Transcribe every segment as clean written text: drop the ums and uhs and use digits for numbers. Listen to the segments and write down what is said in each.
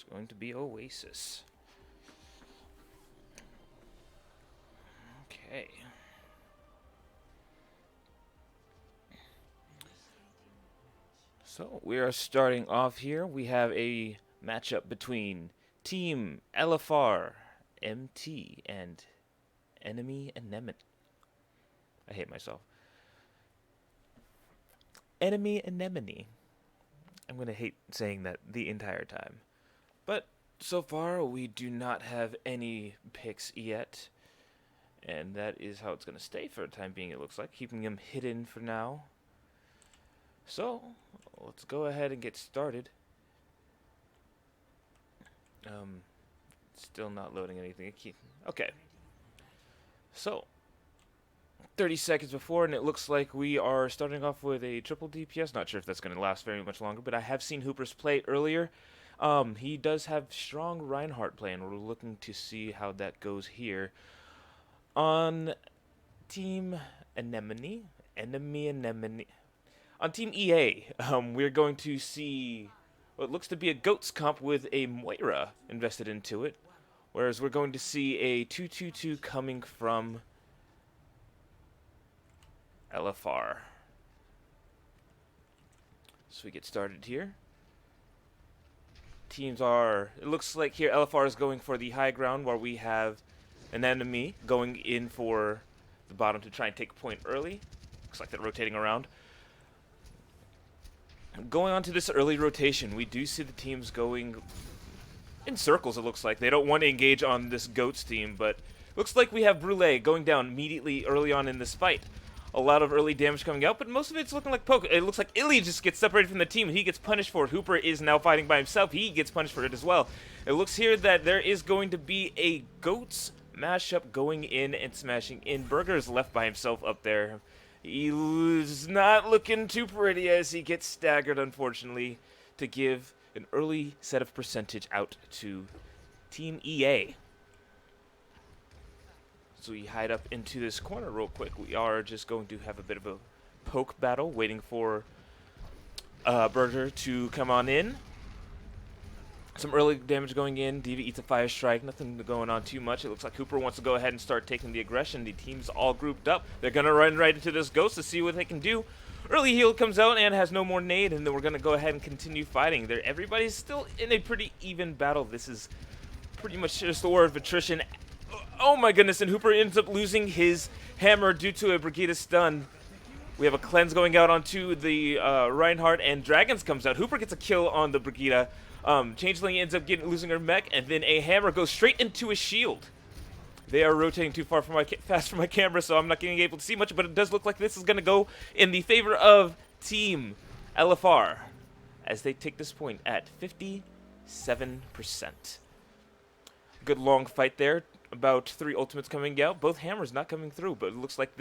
It's going to be Oasis. Okay. So we are starting off here. We have a matchup between Team LFR, MT, and Enemy Anemone. I hate myself. Enemy Anemone. I'm going to hate saying that the entire time. But so far, we do not have any picks yet. And that is how it's going to stay for the time being, it looks like. Keeping them hidden for now. So, let's go ahead and get started. Still not loading anything. Okay. So, 30 seconds before, and it looks like we are starting off with a triple DPS. Not sure if that's going to last very much longer, but I have seen Hooper's play earlier. He does have strong Reinhardt play, and we're looking to see how that goes here. On Team Anemone, Enemy Anemone, on Team EA, we're going to see what looks to be a Goats comp with a Moira invested into it, whereas we're going to see a 2-2-2 coming from LFR. So we get started here. Teams are, it looks like here LFR is going for the high ground, where we have an enemy going in for the bottom to try and take a point early. Looks like they're rotating around. Going on to this early rotation, we do see the teams going in circles, it looks like. They don't want to engage on this Goats team, but looks like we have Brûlé going down immediately early on in this fight. A lot of early damage coming out, but most of it's looking like poke. It looks like Illy just gets separated from the team, and he gets punished for it. Hooper is now fighting by himself. He gets punished for it as well. It looks here that there is going to be a Goats mashup going in and smashing in. Burger is left by himself up there. He's not looking too pretty as he gets staggered, unfortunately, to give an early set of percentage out to Team EA. So we hide up into this corner real quick. We are just going to have a bit of a poke battle, waiting for Burger to come on in. Some early damage going in. Diva eats a fire strike. Nothing going on too much. It looks like Hooper wants to go ahead and start taking the aggression. The team's all grouped up. They're going to run right into this Ghost to see what they can do. Early heal comes out and has no more nade, and then we're going to go ahead and continue fighting. Everybody's still in a pretty even battle. This is pretty much just a war of attrition. Oh my goodness, and Hooper ends up losing his hammer due to a Brigida stun. We have a cleanse going out onto the Reinhardt, and Dragons comes out. Hooper gets a kill on the Brigida. Changeling ends up losing her mech, and then a hammer goes straight into a shield. They are rotating too far fast for my camera, so I'm not getting able to see much, but it does look like this is going to go in the favor of Team LFR as they take this point at 57%. Good long fight there. About 3 ultimates coming out. Both hammers not coming through, but it looks like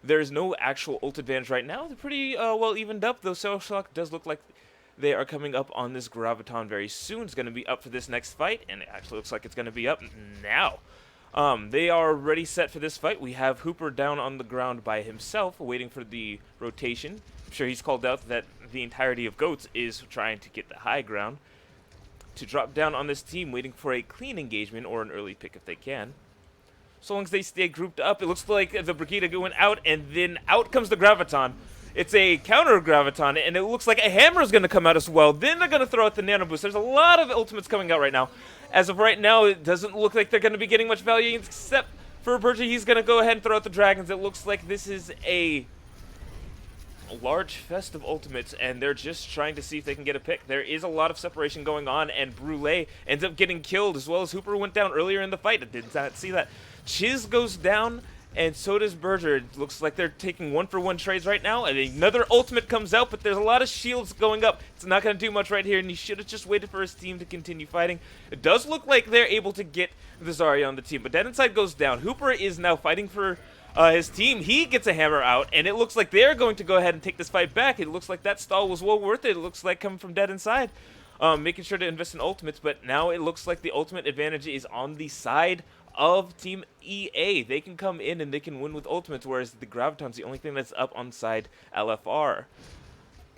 there's no actual ult advantage right now. They're pretty well evened up, though Cell Shock does look like they are coming up on this Graviton very soon. It's going to be up for this next fight, and it actually looks like it's going to be up now. They are ready set for this fight. We have Hooper down on the ground by himself, waiting for the rotation. I'm sure he's called out that the entirety of Goats is trying to get the high ground. To drop down on this team, waiting for a clean engagement or an early pick if they can. So long as they stay grouped up, it looks like the Brigida going out, and then out comes the Graviton. It's a counter Graviton, and it looks like a hammer is going to come out as well. Then they're going to throw out the Nano Boost. There's a lot of ultimates coming out right now. As of right now, it doesn't look like they're going to be getting much value, except for Berger. He's going to go ahead and throw out the Dragons. It looks like this is a large fest of ultimates, and they're just trying to see if they can get a pick. There is a lot of separation going on, and Brûlé ends up getting killed, as well as Hooper went down earlier in the fight. I did not see that. Chiz goes down, and so does Berger. It looks like they're taking 1-for-1 trades right now, and another ultimate comes out, but there's a lot of shields going up. It's not going to do much right here, and he should have just waited for his team to continue fighting. It does look like they're able to get the Zarya on the team, but Dead Inside goes down. Hooper is now fighting for his team. He gets a hammer out, and it looks like they're going to go ahead and take this fight back. It looks like that stall was well worth it. It looks like coming from Dead Inside, making sure to invest in ultimates, but now it looks like the ultimate advantage is on the side of Team EA. They can come in and they can win with ultimates, whereas the Graviton's the only thing that's up on side LFR.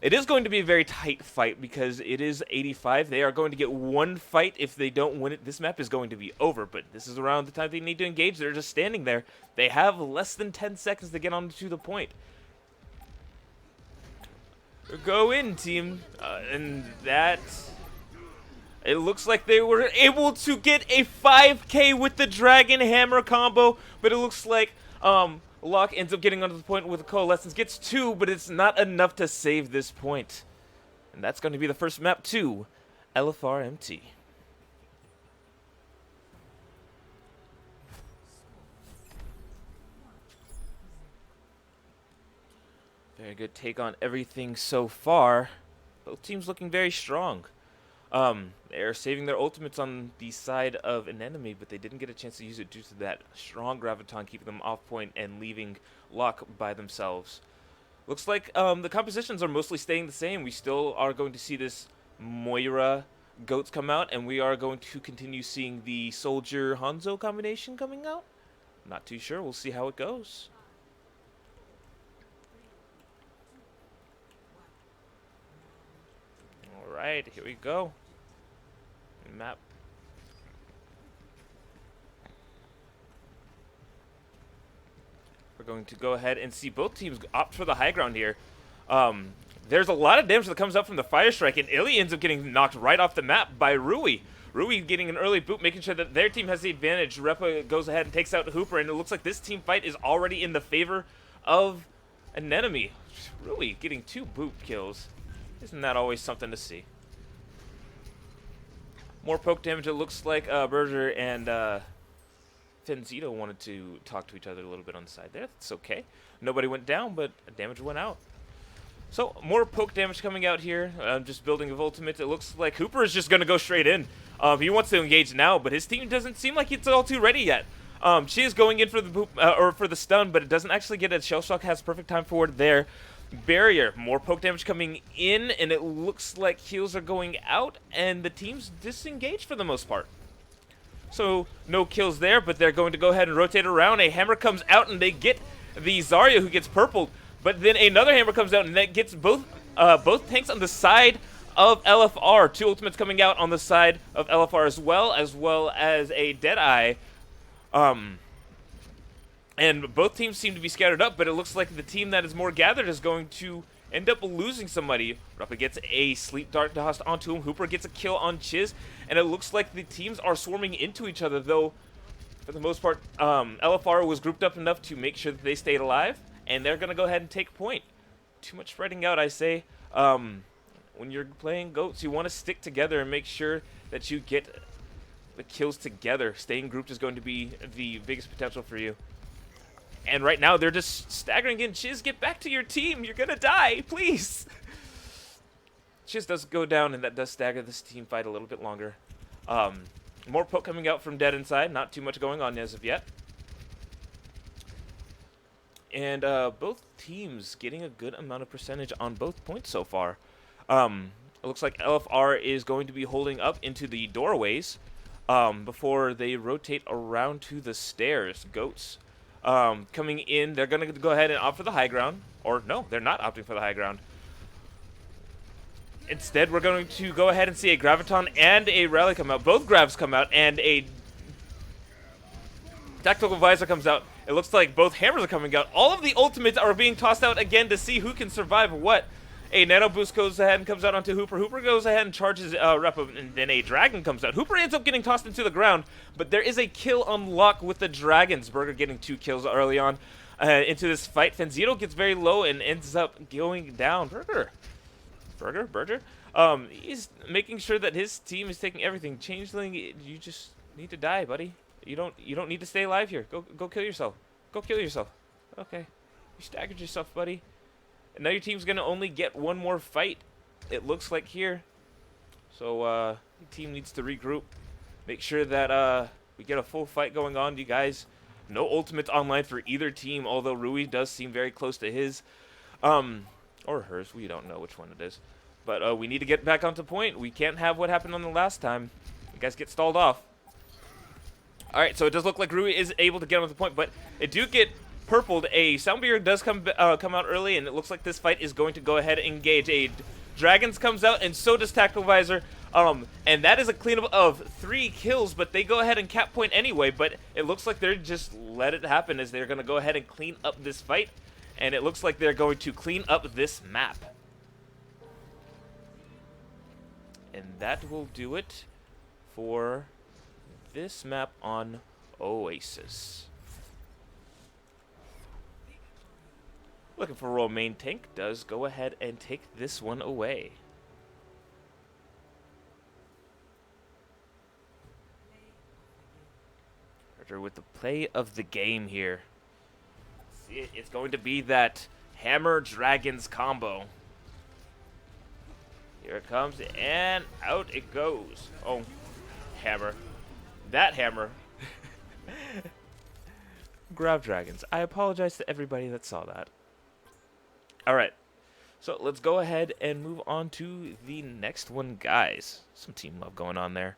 It is going to be a very tight fight because it is 85. They are going to get one fight. If they don't win it, this map is going to be over. But this is around the time they need to engage. They're just standing there. They have less than 10 seconds to get onto the point. Go in, team. And that... It looks like they were able to get a 5K with the Dragon Hammer combo. But it looks like... Locke ends up getting onto the point with the Coalescence, gets 2, but it's not enough to save this point. And that's going to be the first map to LFR MT. Very good take on everything so far. Both teams looking very strong. They're saving their ultimates on the side of an enemy, but they didn't get a chance to use it due to that strong graviton keeping them off point and leaving Locke by themselves. Looks like the compositions are mostly staying the same. We still are going to see this Moira Goats come out, and we are going to continue seeing the Soldier Hanzo combination coming out. Not too sure. We'll see how it goes. Alright, here we go. Map. We're going to go ahead and see both teams opt for the high ground here. There's a lot of damage that comes up from the Fire Strike, and Illy ends up getting knocked right off the map by Rui. Rui getting an early boot, making sure that their team has the advantage. Repa goes ahead and takes out Hooper, and it looks like this team fight is already in the favor of an enemy. Rui getting 2 boot kills. Isn't that always something to see? More poke damage. It looks like Berger and Fenzito wanted to talk to each other a little bit on the side there. That's okay. Nobody went down, but damage went out. So, more poke damage coming out here. Just building of ultimates. It looks like Hooper is just going to go straight in. He wants to engage now, but his team doesn't seem like it's all too ready yet. She is going in for the boop, or for the stun, but it doesn't actually get it. Shell Shock has perfect time forward there. Barrier, more poke damage coming in, and it looks like heals are going out, and the team's disengaged for the most part. So, no kills there, but they're going to go ahead and rotate around. A hammer comes out, and they get the Zarya, who gets purpled, but then another hammer comes out, and that gets both tanks on the side of LFR. 2 ultimates coming out on the side of LFR as well as a Deadeye. And both teams seem to be scattered up, but it looks like the team that is more gathered is going to end up losing somebody. Rappa gets a sleep dart tossed onto him. Hooper gets a kill on Chiz, and it looks like the teams are swarming into each other, though for the most part, LFR was grouped up enough to make sure that they stayed alive, and they're going to go ahead and take point. Too much spreading out, I say. When you're playing Goats, you want to stick together and make sure that you get the kills together. Staying grouped is going to be the biggest potential for you. And right now, they're just staggering in. Chiz, get back to your team. You're going to die. Please. Chiz does go down, and that does stagger this team fight a little bit longer. More poke coming out from Dead inside. Not too much going on as of yet. And both teams getting a good amount of percentage on both points so far. It looks like LFR is going to be holding up into the doorways before they rotate around to the stairs. Goats. Coming in, they're going to go ahead and opt for the high ground. Or no, they're not opting for the high ground. Instead, we're going to go ahead and see a Graviton and a Rally come out. Both Gravs come out, and a Tactical Visor comes out. It looks like both Hammers are coming out. All of the ultimates are being tossed out again to see who can survive what. A Nano Boost goes ahead and comes out onto Hooper. Hooper goes ahead and charges Repa, and then a Dragon comes out. Hooper ends up getting tossed into the ground, but there is a kill unlock with the Dragons. Berger getting 2 kills early on into this fight. Fenzito gets very low and ends up going down. Berger. He's making sure that his team is taking everything. Changeling, you just need to die, buddy. You don't need to stay alive here. Go kill yourself. Go kill yourself. Okay. You staggered yourself, buddy. And now your team's going to only get one more fight, it looks like here. So, your team needs to regroup. Make sure that we get a full fight going on. You guys, no ultimates online for either team, although Rui does seem very close to his. Or hers. We don't know which one it is. But we need to get back onto point. We can't have what happened on the last time. You guys get stalled off. Alright, so it does look like Rui is able to get on the point, but it do get purpled. A Soundbeard does come out early, and it looks like this fight is going to go ahead and engage. A Dragons comes out, and so does Tactical Visor. And that is a cleanup of 3 kills, but they go ahead and cap point anyway. But it looks like they're just let it happen, as they're going to go ahead and clean up this fight. And it looks like they're going to clean up this map. And that will do it for this map on Oasis. Looking for Royal Main Tank does go ahead and take this one away. Carter with the play of the game here. See, it's going to be that Hammer Dragons combo. Here it comes, and out it goes. Oh, Hammer. That Hammer. Grab Dragons. I apologize to everybody that saw that. Alright, so let's go ahead and move on to the next one, guys. Some team love going on there.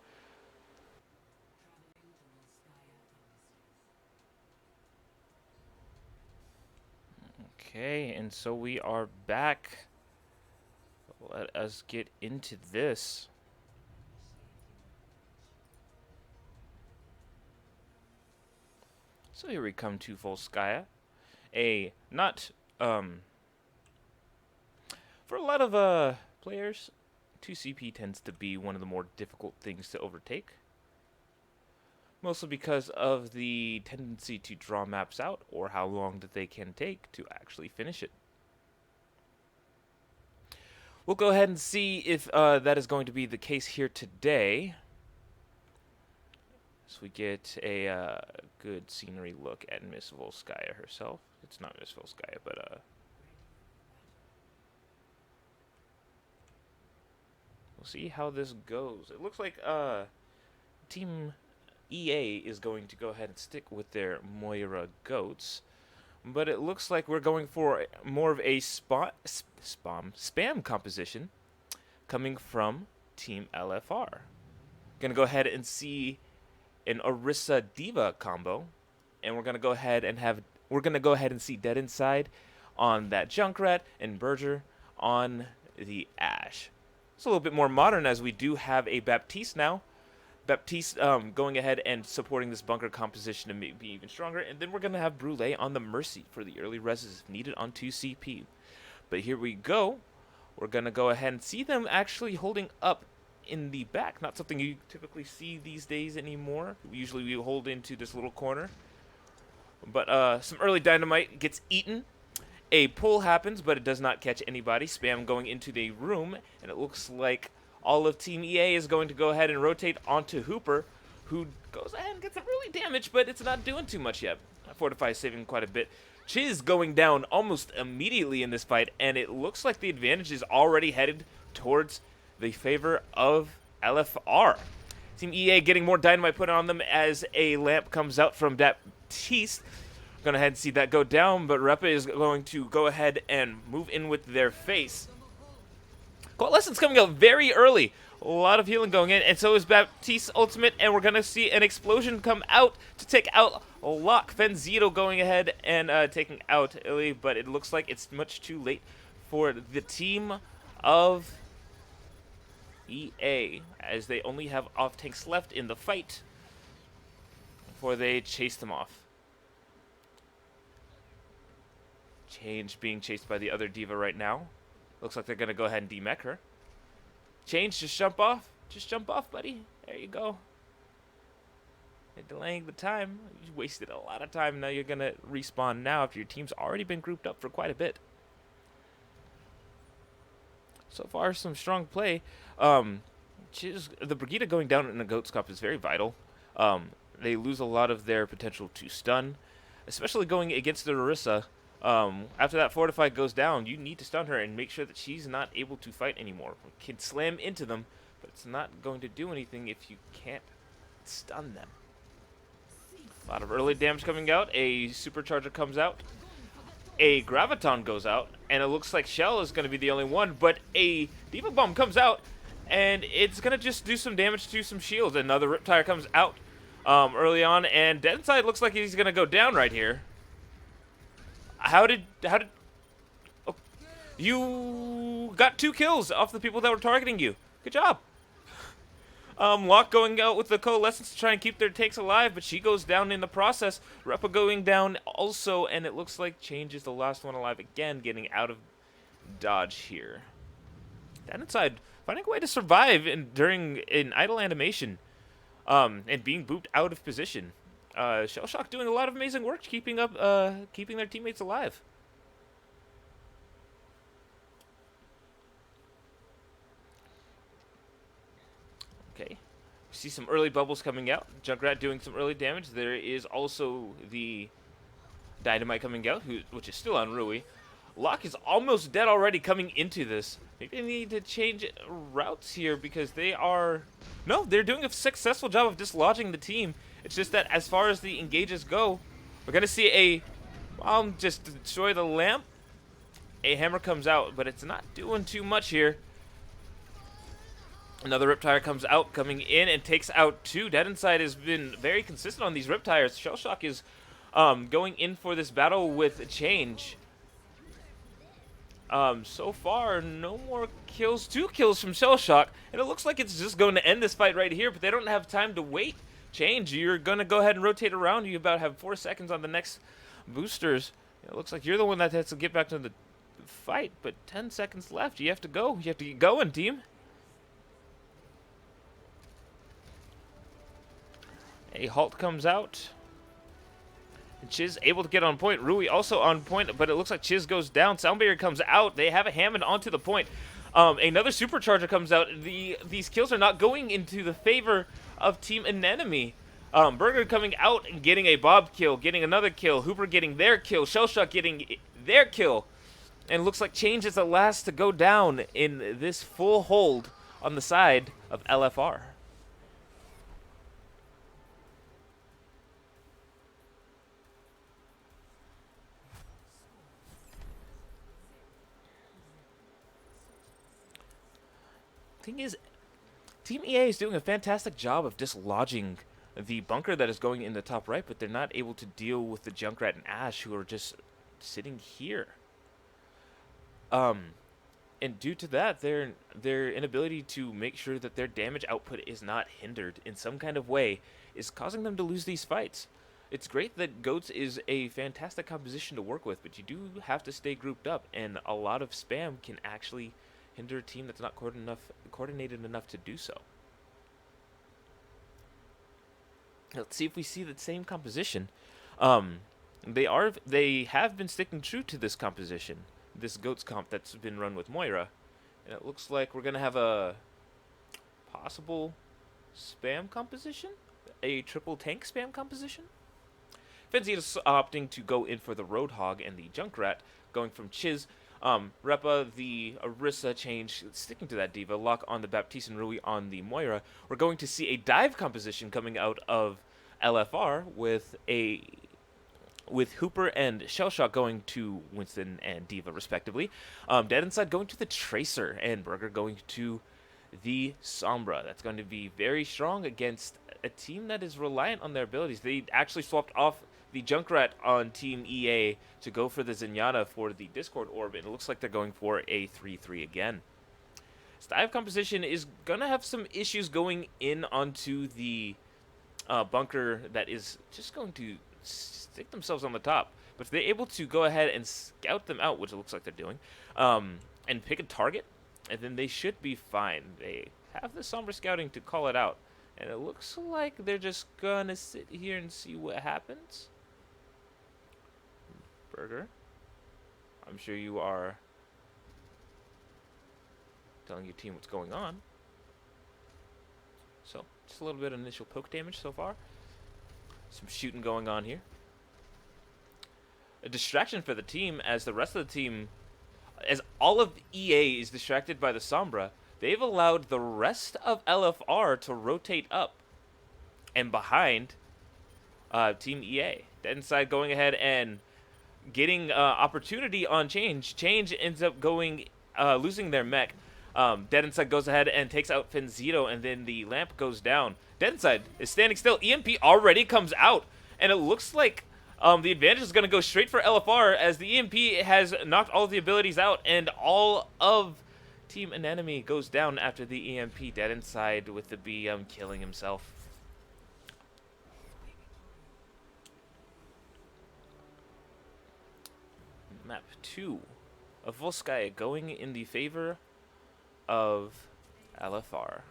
Okay, and so we are back. Let us get into this. So here we come to Volskaya. For a lot of players, 2CP tends to be one of the more difficult things to overtake. Mostly because of the tendency to draw maps out, or how long that they can take to actually finish it. We'll go ahead and see if that is going to be the case here today. So we get a good scenery look at Miss Volskaya herself. It's not Miss Volskaya, but we'll see how this goes. It looks like Team EA is going to go ahead and stick with their Moira goats, but it looks like we're going for more of a spam composition coming from Team LFR. Gonna go ahead and see an Orisa Diva combo, and we're gonna go ahead and see Dead Inside on that Junkrat and Berger on the Ashe. It's a little bit more modern, as we do have a Baptiste now. Baptiste going ahead and supporting this bunker composition to be even stronger. And then we're going to have Brûlé on the Mercy for the early reses if needed on 2CP. But here we go. We're going to go ahead and see them actually holding up in the back. Not something you typically see these days anymore. Usually we hold into this little corner. But some early dynamite gets eaten. A pull happens, but it does not catch anybody. Spam going into the room, and it looks like all of Team EA is going to go ahead and rotate onto Hooper, who goes ahead and gets some early damage, but it's not doing too much yet. Fortify is saving quite a bit. Chiz going down almost immediately in this fight, and it looks like the advantage is already headed towards the favor of LFR. Team EA getting more dynamite put on them as a lamp comes out from Baptiste. Going to head and see that go down, but Repa is going to go ahead and move in with their face. Coalescence coming out very early. A lot of healing going in, and so is Baptiste's ultimate, and we're going to see an explosion come out to take out Locke. Fenzito going ahead and taking out Illy, but it looks like it's much too late for the team of EA, as they only have off-tanks left in the fight before they chase them off. Change being chased by the other Diva right now. Looks like they're going to go ahead and demech her. Change, just jump off. Just jump off, buddy. There you go. They're delaying the time. You wasted a lot of time. Now you're going to respawn now after your team's already been grouped up for quite a bit. So far, some strong play. The Brigida going down in a Goat Scup is very vital. They lose a lot of their potential to stun, especially going against the Orisa. After that Fortify goes down, you need to stun her and make sure that she's not able to fight anymore. You can slam into them, but it's not going to do anything if you can't stun them. A lot of early damage coming out. A Supercharger comes out. A Graviton goes out, and it looks like Shell is going to be the only one, but a Diva Bomb comes out, and it's going to just do some damage to some shields. Another Riptire comes out early on, and Dead Inside looks like he's going to go down right here. How did oh, you got 2 kills off the people that were targeting you? Good job. Locke going out with the Coalescence to try and keep their tanks alive, but she goes down in the process. Repa going down also, and it looks like Change is the last one alive again, getting out of dodge here. Down inside, finding a way to survive during an idle animation, and being booped out of position. Shellshock doing a lot of amazing work keeping their teammates alive. Okay. See some early bubbles coming out. Junkrat doing some early damage. There is also the Dynamite coming out, which is still on Rui. Locke is almost dead already coming into this. Maybe they need to change routes here because they are... No, they're doing a successful job of dislodging the team. It's just that as far as the engages go, we're going to see a... just destroy the lamp. A hammer comes out, but it's not doing too much here. Another Riptire comes out, coming in, and takes out 2. Dead Inside has been very consistent on these Riptires. Shellshock is going in for this battle with Change. So far, no more kills. 2 kills from Shellshock, and it looks like it's just going to end this fight right here, but they don't have time to wait. Change, you're going to go ahead and rotate around. You about have 4 seconds on the next boosters. It looks like you're the one that has to get back to the fight, but 10 seconds left. You have to go. You have to get going, team. A halt comes out. And Chiz able to get on point. Rui also on point, but it looks like Chiz goes down. Sound Barrier comes out. They have a Hammond onto the point. Another Supercharger comes out. These kills are not going into the favor of Team Anemone. Burger coming out and getting a Bob kill, getting another kill. Hooper getting their kill. Shellshock getting their kill. And looks like Change is the last to go down in this full hold on the side of LFR. Thing is, Team EA is doing a fantastic job of dislodging the bunker that is going in the top right, but they're not able to deal with the Junkrat and Ash, who are just sitting here. And due to that, their inability to make sure that their damage output is not hindered in some kind of way is causing them to lose these fights. It's great that Goats is a fantastic composition to work with, but you do have to stay grouped up, and a lot of spam can actually hinder a team that's not coordinated enough to do so. Let's see if we see the same composition. They have been sticking true to this composition, this Goats comp that's been run with Moira, and it looks like we're gonna have a possible spam composition, a triple tank spam composition. Fenzita's opting to go in for the Roadhog and the Junkrat, going from Chiz. Repa, the Orisa Change, sticking to that Diva, Lock on the Baptiste and Rui on the Moira. We're going to see a dive composition coming out of LFR with Hooper and Shellshock going to Winston and Diva, respectively. Dead Inside going to the Tracer, and Burger going to the Sombra. That's going to be very strong against a team that is reliant on their abilities. They actually swapped off the Junkrat on Team EA to go for the Zenyatta for the Discord Orb, and it looks like they're going for a 3-3 again. This dive composition is going to have some issues going in onto the bunker that is just going to stick themselves on the top. But if they're able to go ahead and scout them out, which it looks like they're doing, and pick a target, and then they should be fine. They have the Sombra scouting to call it out, and it looks like they're just going to sit here and see what happens. Burger, I'm sure you are telling your team what's going on. So, just a little bit of initial poke damage so far. Some shooting going on here. A distraction for the team, as the rest of the team, as all of EA is distracted by the Sombra, they've allowed the rest of LFR to rotate up and behind Team EA. Dead Inside going ahead and getting opportunity on Change. Change ends up going losing their mech. Dead Inside goes ahead and takes out Fenzito, and then the lamp goes down. Dead Inside is standing still. EMP already comes out, and it looks like The advantage is going to go straight for LFR as the EMP has knocked all of the abilities out, and all of Team Anemone goes down after the EMP dead inside with the BM killing himself. Map 2 of Volskaya going in the favor of LFR.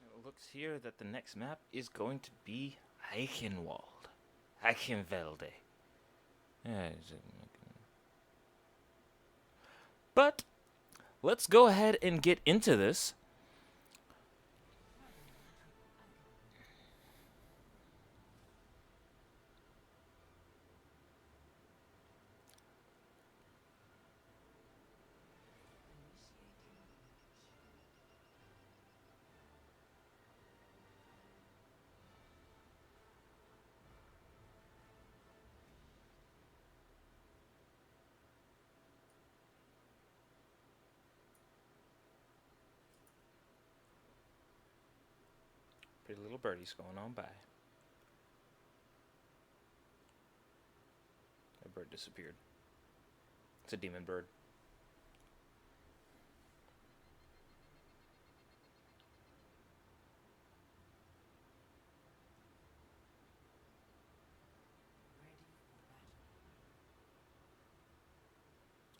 It looks here that the next map is going to be Eichenwald. Eichenwalde. But let's go ahead and get into this. Pretty little birdies going on by. That bird disappeared. It's a demon bird.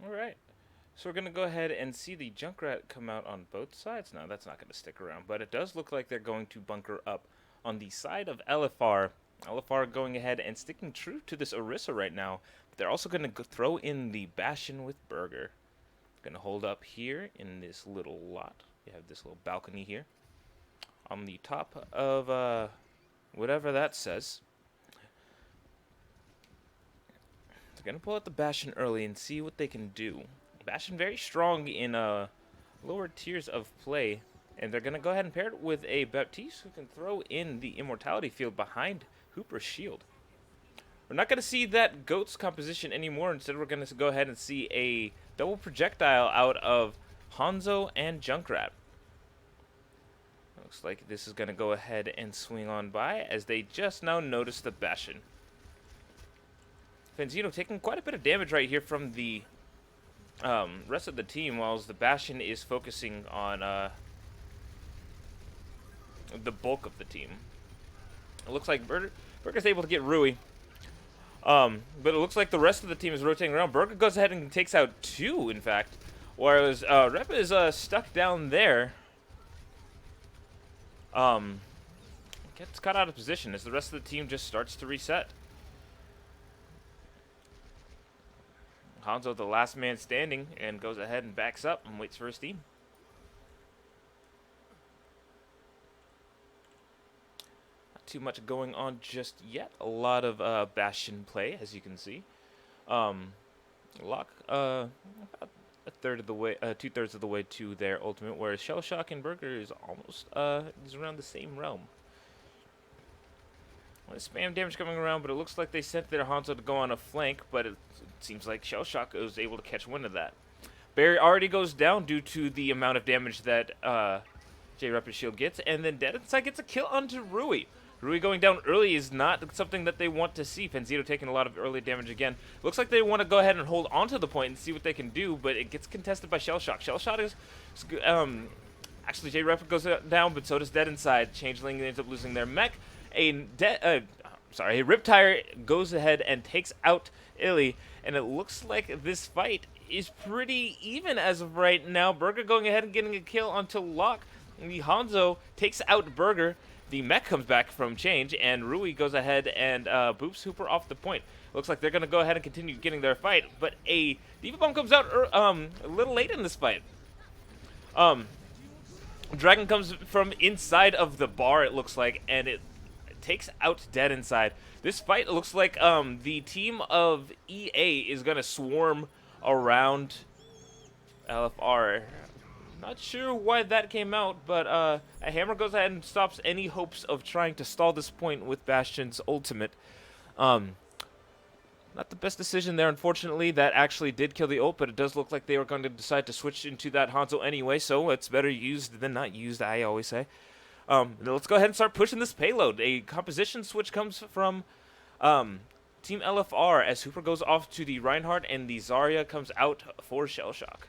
Alright. So we're going to go ahead and see the Junkrat come out on both sides. Now, that's not going to stick around, but it does look like they're going to bunker up on the side of LFR. LFR going ahead and sticking true to this Orisa right now. But they're also going to throw in the Bastion with Burger. Going to hold up here in this little lot. You have this little balcony here. On the top of whatever that says. They're going to pull out the Bastion early and see what they can do. Bastion very strong in lower tiers of play, and they're going to go ahead and pair it with a Baptiste who can throw in the Immortality Field behind Hooper's shield. We're not going to see that Goat's composition anymore. Instead, we're going to go ahead and see a double projectile out of Hanzo and Junkrat. Looks like this is going to go ahead and swing on by as they just now notice the Bastion. Fenzino taking quite a bit of damage right here from the rest of the team, whilst the Bastion is focusing on the bulk of the team. It looks like Burger's able to get Rui. But it looks like the rest of the team is rotating around. Burger goes ahead and takes out 2, in fact. Whereas Rep is stuck down there. Gets caught out of position as the rest of the team just starts to reset. Hanzo, the last man standing, and goes ahead and backs up and waits for his team. Not too much going on just yet. A lot of Bastion play, as you can see. Lock about a third of the way, 2/3 of the way to their ultimate, whereas Shell Shock and Burger is almost is around the same realm. Spam damage coming around, but it looks like they sent their Hanzo to go on a flank, but it seems like Shell Shock was able to catch wind of that. Barry already goes down due to the amount of damage that J-Rapid Shield gets, and then Dead Inside gets a kill onto Rui. Rui going down early is not something that they want to see. Penzito taking a lot of early damage again. Looks like they want to go ahead and hold onto the point and see what they can do, but it gets contested by Shell Shock. Shell Shock is actually J-Rapid goes down, but so does Dead Inside. Changeling ends up losing their mech. A Riptire goes ahead and takes out Illy, and it looks like this fight is pretty even as of right now. Burger going ahead and getting a kill until Locke. The Hanzo takes out Burger. The mech comes back from change, and Rui goes ahead and boops Hooper off the point. Looks like they're going to go ahead and continue getting their fight, but a Diva Bomb comes out a little late in this fight. Dragon comes from inside of the bar, it looks like, and it takes out Dead Inside. This fight looks like the team of EA is going to swarm around LFR. Not sure why that came out, but a hammer goes ahead and stops any hopes of trying to stall this point with Bastion's ultimate. Not the best decision there, unfortunately. That actually did kill the ult, but it does look like they were going to decide to switch into that Hanzo anyway, so it's better used than not used, I always say. Let's go ahead and start pushing this payload. A composition switch comes from Team LFR as Hooper goes off to the Reinhardt and the Zarya comes out for Shellshock.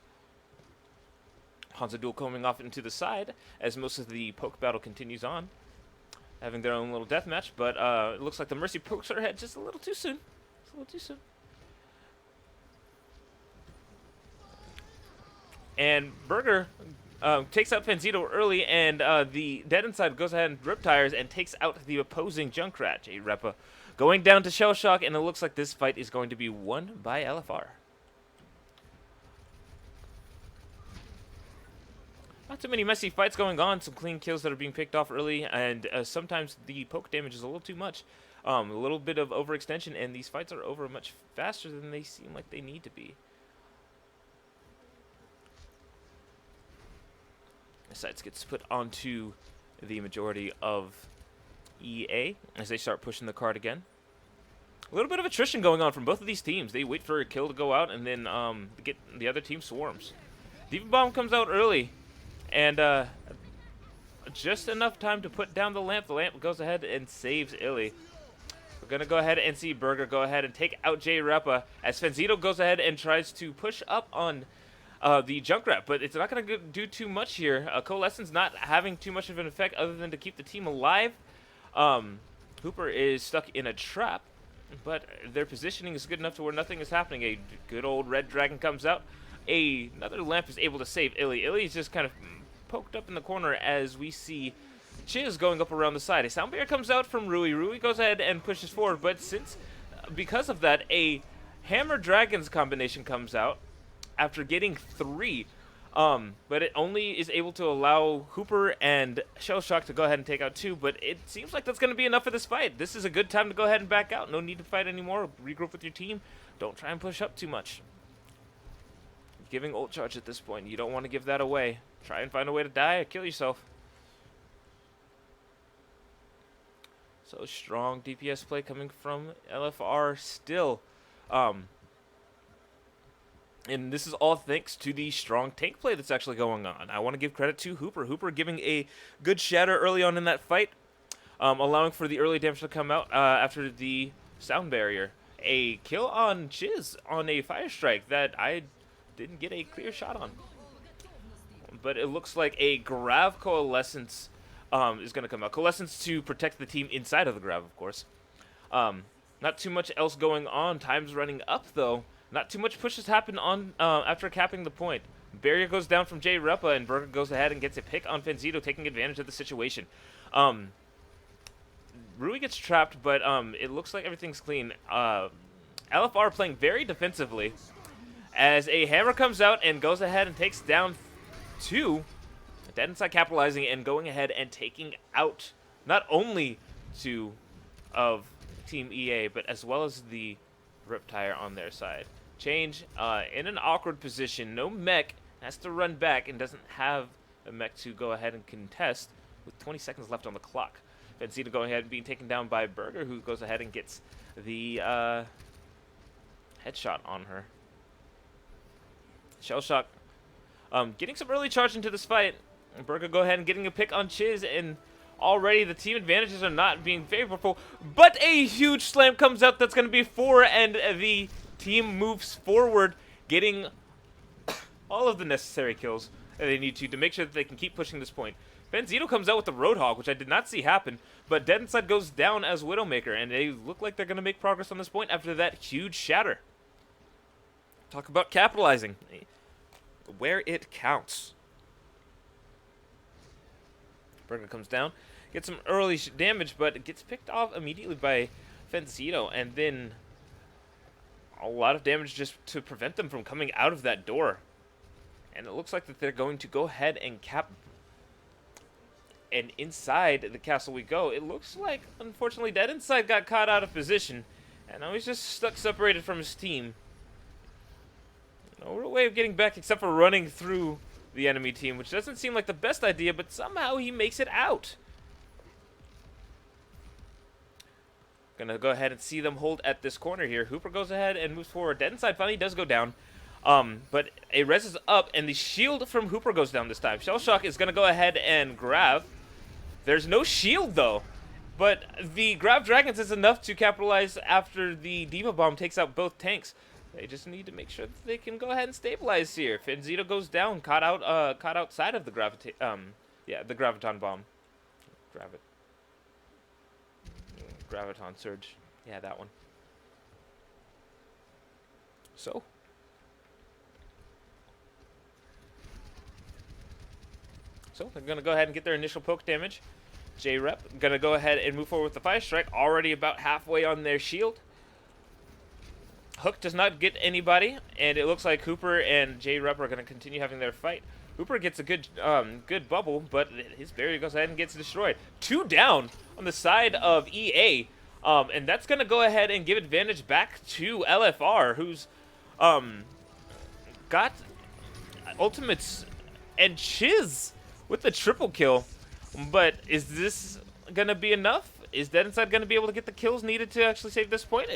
Hanzo duel coming off into the side as most of the poke battle continues on, having their own little deathmatch, but it looks like the Mercy pokes her head just a little too soon. A little too soon. And Burger takes out Fanzito early, and the Dead Inside goes ahead and rip tires and takes out the opposing Junkrat. J-Repa going down to Shellshock, and it looks like this fight is going to be won by LFR. Not too many messy fights going on, some clean kills that are being picked off early, and sometimes the poke damage is a little too much. A little bit of overextension, and these fights are over much faster than they seem like they need to be. Sights gets put onto the majority of EA as they start pushing the card again. A little bit of attrition going on from both of these teams. They wait for a kill to go out, and then get the other team swarms. Diva Bomb comes out early, and just enough time to put down the lamp. The lamp goes ahead and saves Illy. We're going to go ahead and see Burger go ahead and take out J-Repa as Fanzito goes ahead and tries to push up on the Junkrat, but it's not going to do too much here. Coalescence not having too much of an effect other than to keep the team alive. Hooper is stuck in a trap, but their positioning is good enough to where nothing is happening. A good old red dragon comes out. Another lamp is able to save Illy. Illy is just kind of poked up in the corner as we see Chiz going up around the side. A sound barrier comes out from Rui. Rui goes ahead and pushes forward, but because of that, a Hammer Dragons combination comes out after getting 3. But it only is able to allow Hooper and Shellshock to go ahead and take out 2, but it seems like that's going to be enough for this fight. This is a good time to go ahead and back out. No need to fight anymore. Regroup with your team. Don't try and push up too much. Giving ult charge at this point. You don't want to give that away. Try and find a way to die or kill yourself. So strong DPS play coming from LFR still. And this is all thanks to the strong tank play that's actually going on. I want to give credit to Hooper. Hooper giving a good shatter early on in that fight, allowing for the early damage to come out after the sound barrier. A kill on Chiz on a fire strike that I didn't get a clear shot on. But it looks like a Grav Coalescence is going to come out. Coalescence to protect the team inside of the Grav, of course. Not too much else going on. Time's running up, though. Not too much pushes happen on after capping the point. Barrier goes down from J-Repa, and Burger goes ahead and gets a pick on Fanzito, taking advantage of the situation. Rui gets trapped, but it looks like everything's clean. LFR playing very defensively as a hammer comes out and goes ahead and takes down 2. Dead Inside capitalizing and going ahead and taking out not only 2 of Team EA, but as well as the Riptire on their side. Change in an awkward position. No mech, has to run back and doesn't have a mech to go ahead and contest with 20 seconds left on the clock. Fanzito going ahead and being taken down by Burger, who goes ahead and gets the headshot on her. Shellshock getting some early charge into this fight. Burger go ahead and getting a pick on Chiz, and already the team advantages are not being favorable, but a huge slam comes out that's going to be 4, and the team moves forward, getting all of the necessary kills that they need to make sure that they can keep pushing this point. Fanzito comes out with the Roadhog, which I did not see happen, but Dead Inside goes down as Widowmaker, and they look like they're going to make progress on this point after that huge shatter. Talk about capitalizing. Where it counts. Burger comes down, gets some early damage, but gets picked off immediately by Fanzito, and then a lot of damage just to prevent them from coming out of that door. And it looks like that they're going to go ahead and cap. And inside the castle we go. It looks like, unfortunately, Dead Inside got caught out of position, and now he's just stuck separated from his team. No real way of getting back except for running through the enemy team, which doesn't seem like the best idea, but somehow he makes it out. Gonna go ahead and see them hold at this corner here. Hooper goes ahead and moves forward. Dead Inside finally does go down. But a res is up, and the shield from Hooper goes down this time. Shellshock is gonna go ahead and grab. There's no shield though. But the grab dragons is enough to capitalize after the Diva Bomb takes out both tanks. They just need to make sure that they can go ahead and stabilize here. Fenzito goes down, caught outside of the the Graviton Bomb. Graviton Surge. Yeah, that one. So they're going to go ahead and get their initial poke damage. J-Rep going to go ahead and move forward with the Fire Strike, already about halfway on their shield. Hook does not get anybody, and it looks like Hooper and J-Rep are going to continue having their fight. Hooper gets a good bubble, but his barrier goes ahead and gets destroyed. 2 down on the side of EA, and that's going to go ahead and give advantage back to LFR, who's got ultimates and Chiz with the triple kill. But is this going to be enough? Is Dead Inside going to be able to get the kills needed to actually save this point?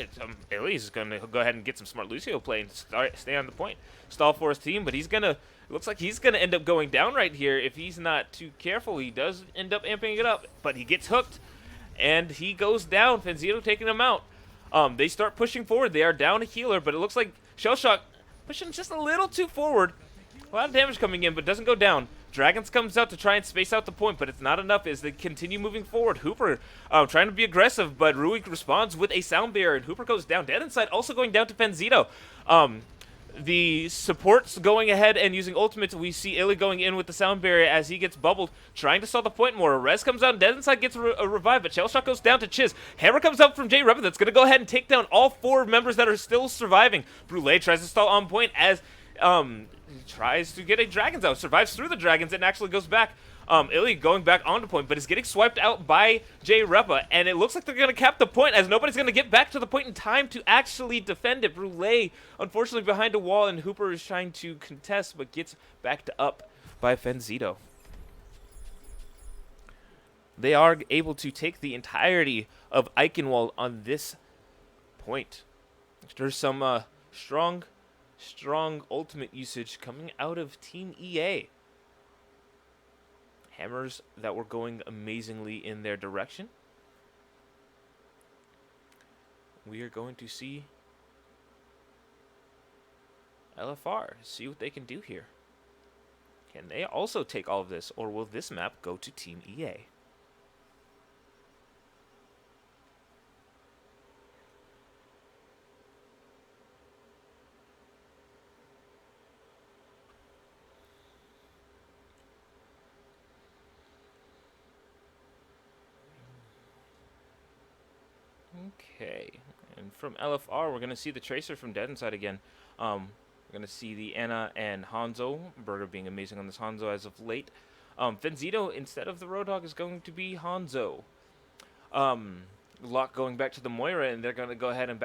Ellie's going to go ahead and get some smart Lucio play and stay on the point. Stall for his team, but he's going to... It looks like he's going to end up going down right here if he's not too careful. He does end up amping it up, but he gets hooked, and he goes down. Fenzito taking him out. They start pushing forward. They are down a healer, but it looks like Shellshock pushing just a little too forward. A lot of damage coming in, but doesn't go down. Dragons comes out to try and space out the point, but it's not enough as they continue moving forward. Hooper trying to be aggressive, but Rui responds with a sound barrier, and Hooper goes down. Dead Inside also going down to Fenzito. The supports going ahead and using ultimates. We see Illy going in with the sound barrier as he gets bubbled, trying to stall the point more. Rez comes out, and Dead Inside gets a revive, but Shellshock goes down to Chiz. Hammer comes out from J-Rep that's going to go ahead and take down all 4 members that are still surviving. Brule tries to stall on point as tries to get a dragons out, survives through the dragons, and actually goes back. Illy going back onto point, but is getting swiped out by J-Repa, and it looks like they're going to cap the point as nobody's going to get back to the point in time to actually defend it. Brule, unfortunately, behind a wall, and Hooper is trying to contest, but gets backed up by Fenzito. They are able to take the entirety of Eichenwald on this point. There's some strong ultimate usage coming out of Team EA. Hammers that were going amazingly in their direction. We are going to see LFR, see what they can do here. Can they also take all of this, or will this map go to Team EA? Okay, and from LFR, we're going to see the Tracer from Dead Inside again. We're going to see the Anna and Hanzo. Burger being amazing on this Hanzo as of late. Fenzito, instead of the Roadhog, is going to be Hanzo. Locke going back to the Moira, and they're going to go ahead and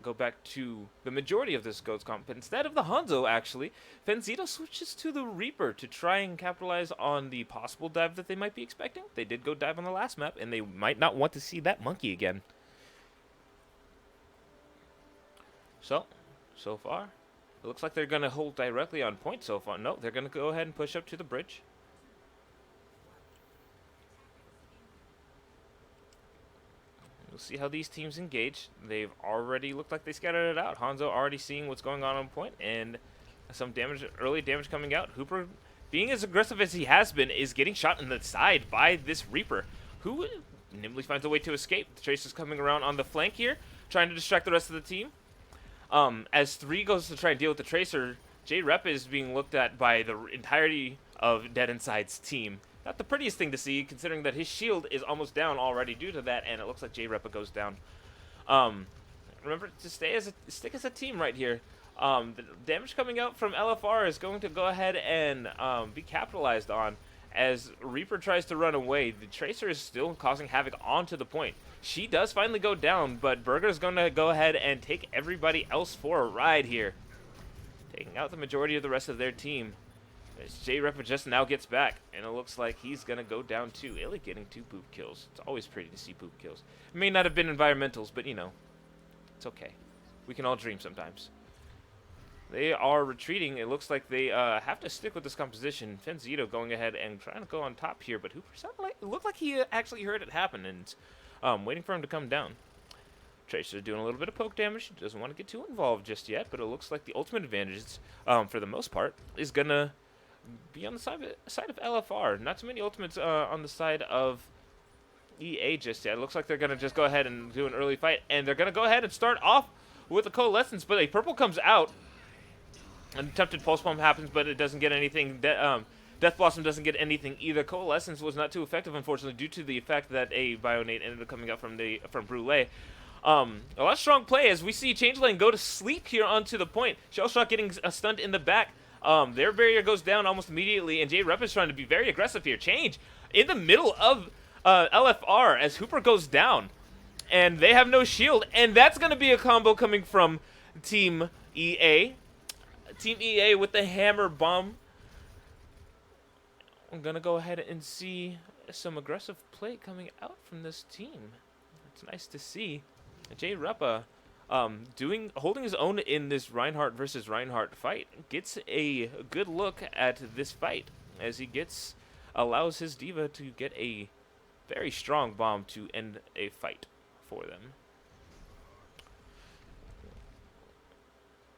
go back to the majority of this Goats comp. But instead of the Hanzo, actually, Fenzito switches to the Reaper to try and capitalize on the possible dive that they might be expecting. They did go dive on the last map, and they might not want to see that monkey again. So far, it looks like they're going to hold directly on point so far. No, they're going to go ahead and push up to the bridge. We'll see how these teams engage. They've already looked like they scattered it out. Hanzo already seeing what's going on point, and some damage, early damage coming out. Hooper, being as aggressive as he has been, is getting shot in the side by this Reaper, who nimbly finds a way to escape. The Tracer's coming around on the flank here, trying to distract the rest of the team. As 3 goes to try and deal with the Tracer, J-Rep is being looked at by the entirety of Dead Inside's team. Not the prettiest thing to see, considering that his shield is almost down already due to that, and it looks like J-Repa goes down. Remember to stick as a team right here. The damage coming out from LFR is going to go ahead and be capitalized on. As Reaper tries to run away, the Tracer is still causing havoc onto the point. She does finally go down, but Burger's going to go ahead and take everybody else for a ride here. taking out the majority of the rest of their team. As J-Repa just now gets back, and it looks like he's going to go down too. Illy getting 2 poop kills. It's always pretty to see poop kills. It may not have been environmentals, but, you know, it's okay. We can all dream sometimes. They are retreating. It looks like they have to stick with this composition. Fenzito going ahead and trying to go on top here, but Hooper sounded like, it looked like he actually heard it happen and waiting for him to come down. Tracer doing a little bit of poke damage. Doesn't want to get too involved just yet, but it looks like the ultimate advantage, for the most part, is going to be on the side of LFR. Not too many ultimates on the side of EA just yet. It looks like they're going to just go ahead and do an early fight, and they're going to go ahead and start off with a Coalescence, but a purple comes out. An attempted pulse bomb happens, but it doesn't get anything. Death Blossom doesn't get anything either. Coalescence was not too effective, unfortunately, due to the fact that a Bionate ended up coming out from Brule. A lot of strong play as we see Changeling go to sleep here onto the point. Shellshock getting stunned in the back. Their barrier goes down almost immediately, and J-Rep is trying to be very aggressive here. Change in the middle of LFR as Hooper goes down, and they have no shield, and that's going to be a combo coming from Team EA. Team EA with the hammer bomb. I'm going to go ahead and see some aggressive play coming out from this team. It's nice to see. J-Repa holding his own in this Reinhardt versus Reinhardt fight. Gets a good look at this fight as he allows his diva to get a very strong bomb to end a fight for them.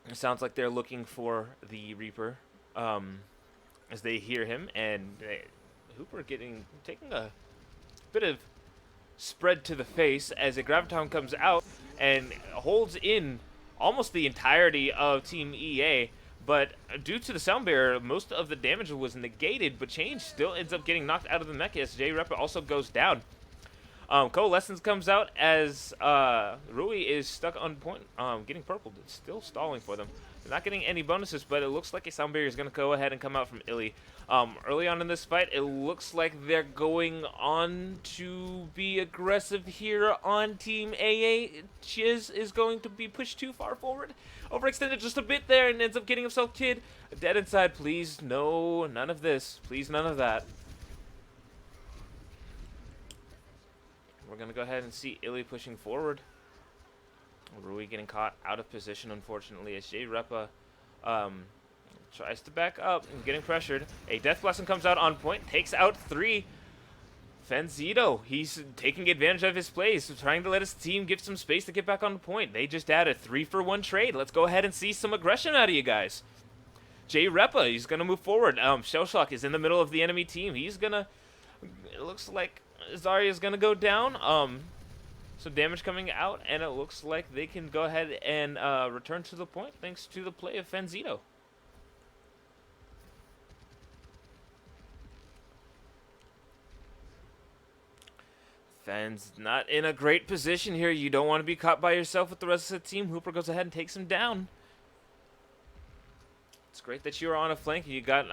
It sounds like they're looking for the Reaper as they hear him, and Hooper taking a bit of spread to the face as a Graviton comes out and holds in almost the entirety of Team EA, but due to the sound barrier, most of the damage was negated, but Change still ends up getting knocked out of the mecha as J-Repa also goes down. Coalescence comes out as Rui is stuck on point, getting purpled. It's still stalling for them. They're not getting any bonuses, but it looks like a sound barrier is going to go ahead and come out from Illy. Early on in this fight, it looks like they're going on to be aggressive here on Team AA. Chiz is going to be pushed too far forward. Overextended just a bit there and ends up getting himself killed. Dead inside, please. No, none of this. Please, none of that. We're going to go ahead and see Illy pushing forward. Rui getting caught out of position, unfortunately, as J-Repa tries to back up and getting pressured. A Death Blossom comes out on point, takes out 3. Fenzito, he's taking advantage of his plays, trying to let his team give some space to get back on the point. They just added 3-for-1 trade. Let's go ahead and see some aggression out of you guys. J-Repa, he's going to move forward. Shellshock is in the middle of the enemy team. He's going to... It looks like Zarya is going to go down. Some damage coming out, and it looks like they can go ahead and return to the point thanks to the play of Fenzito. Fen's not in a great position here. You don't want to be caught by yourself with the rest of the team. Hooper goes ahead and takes him down. It's great that you're on a flank. You got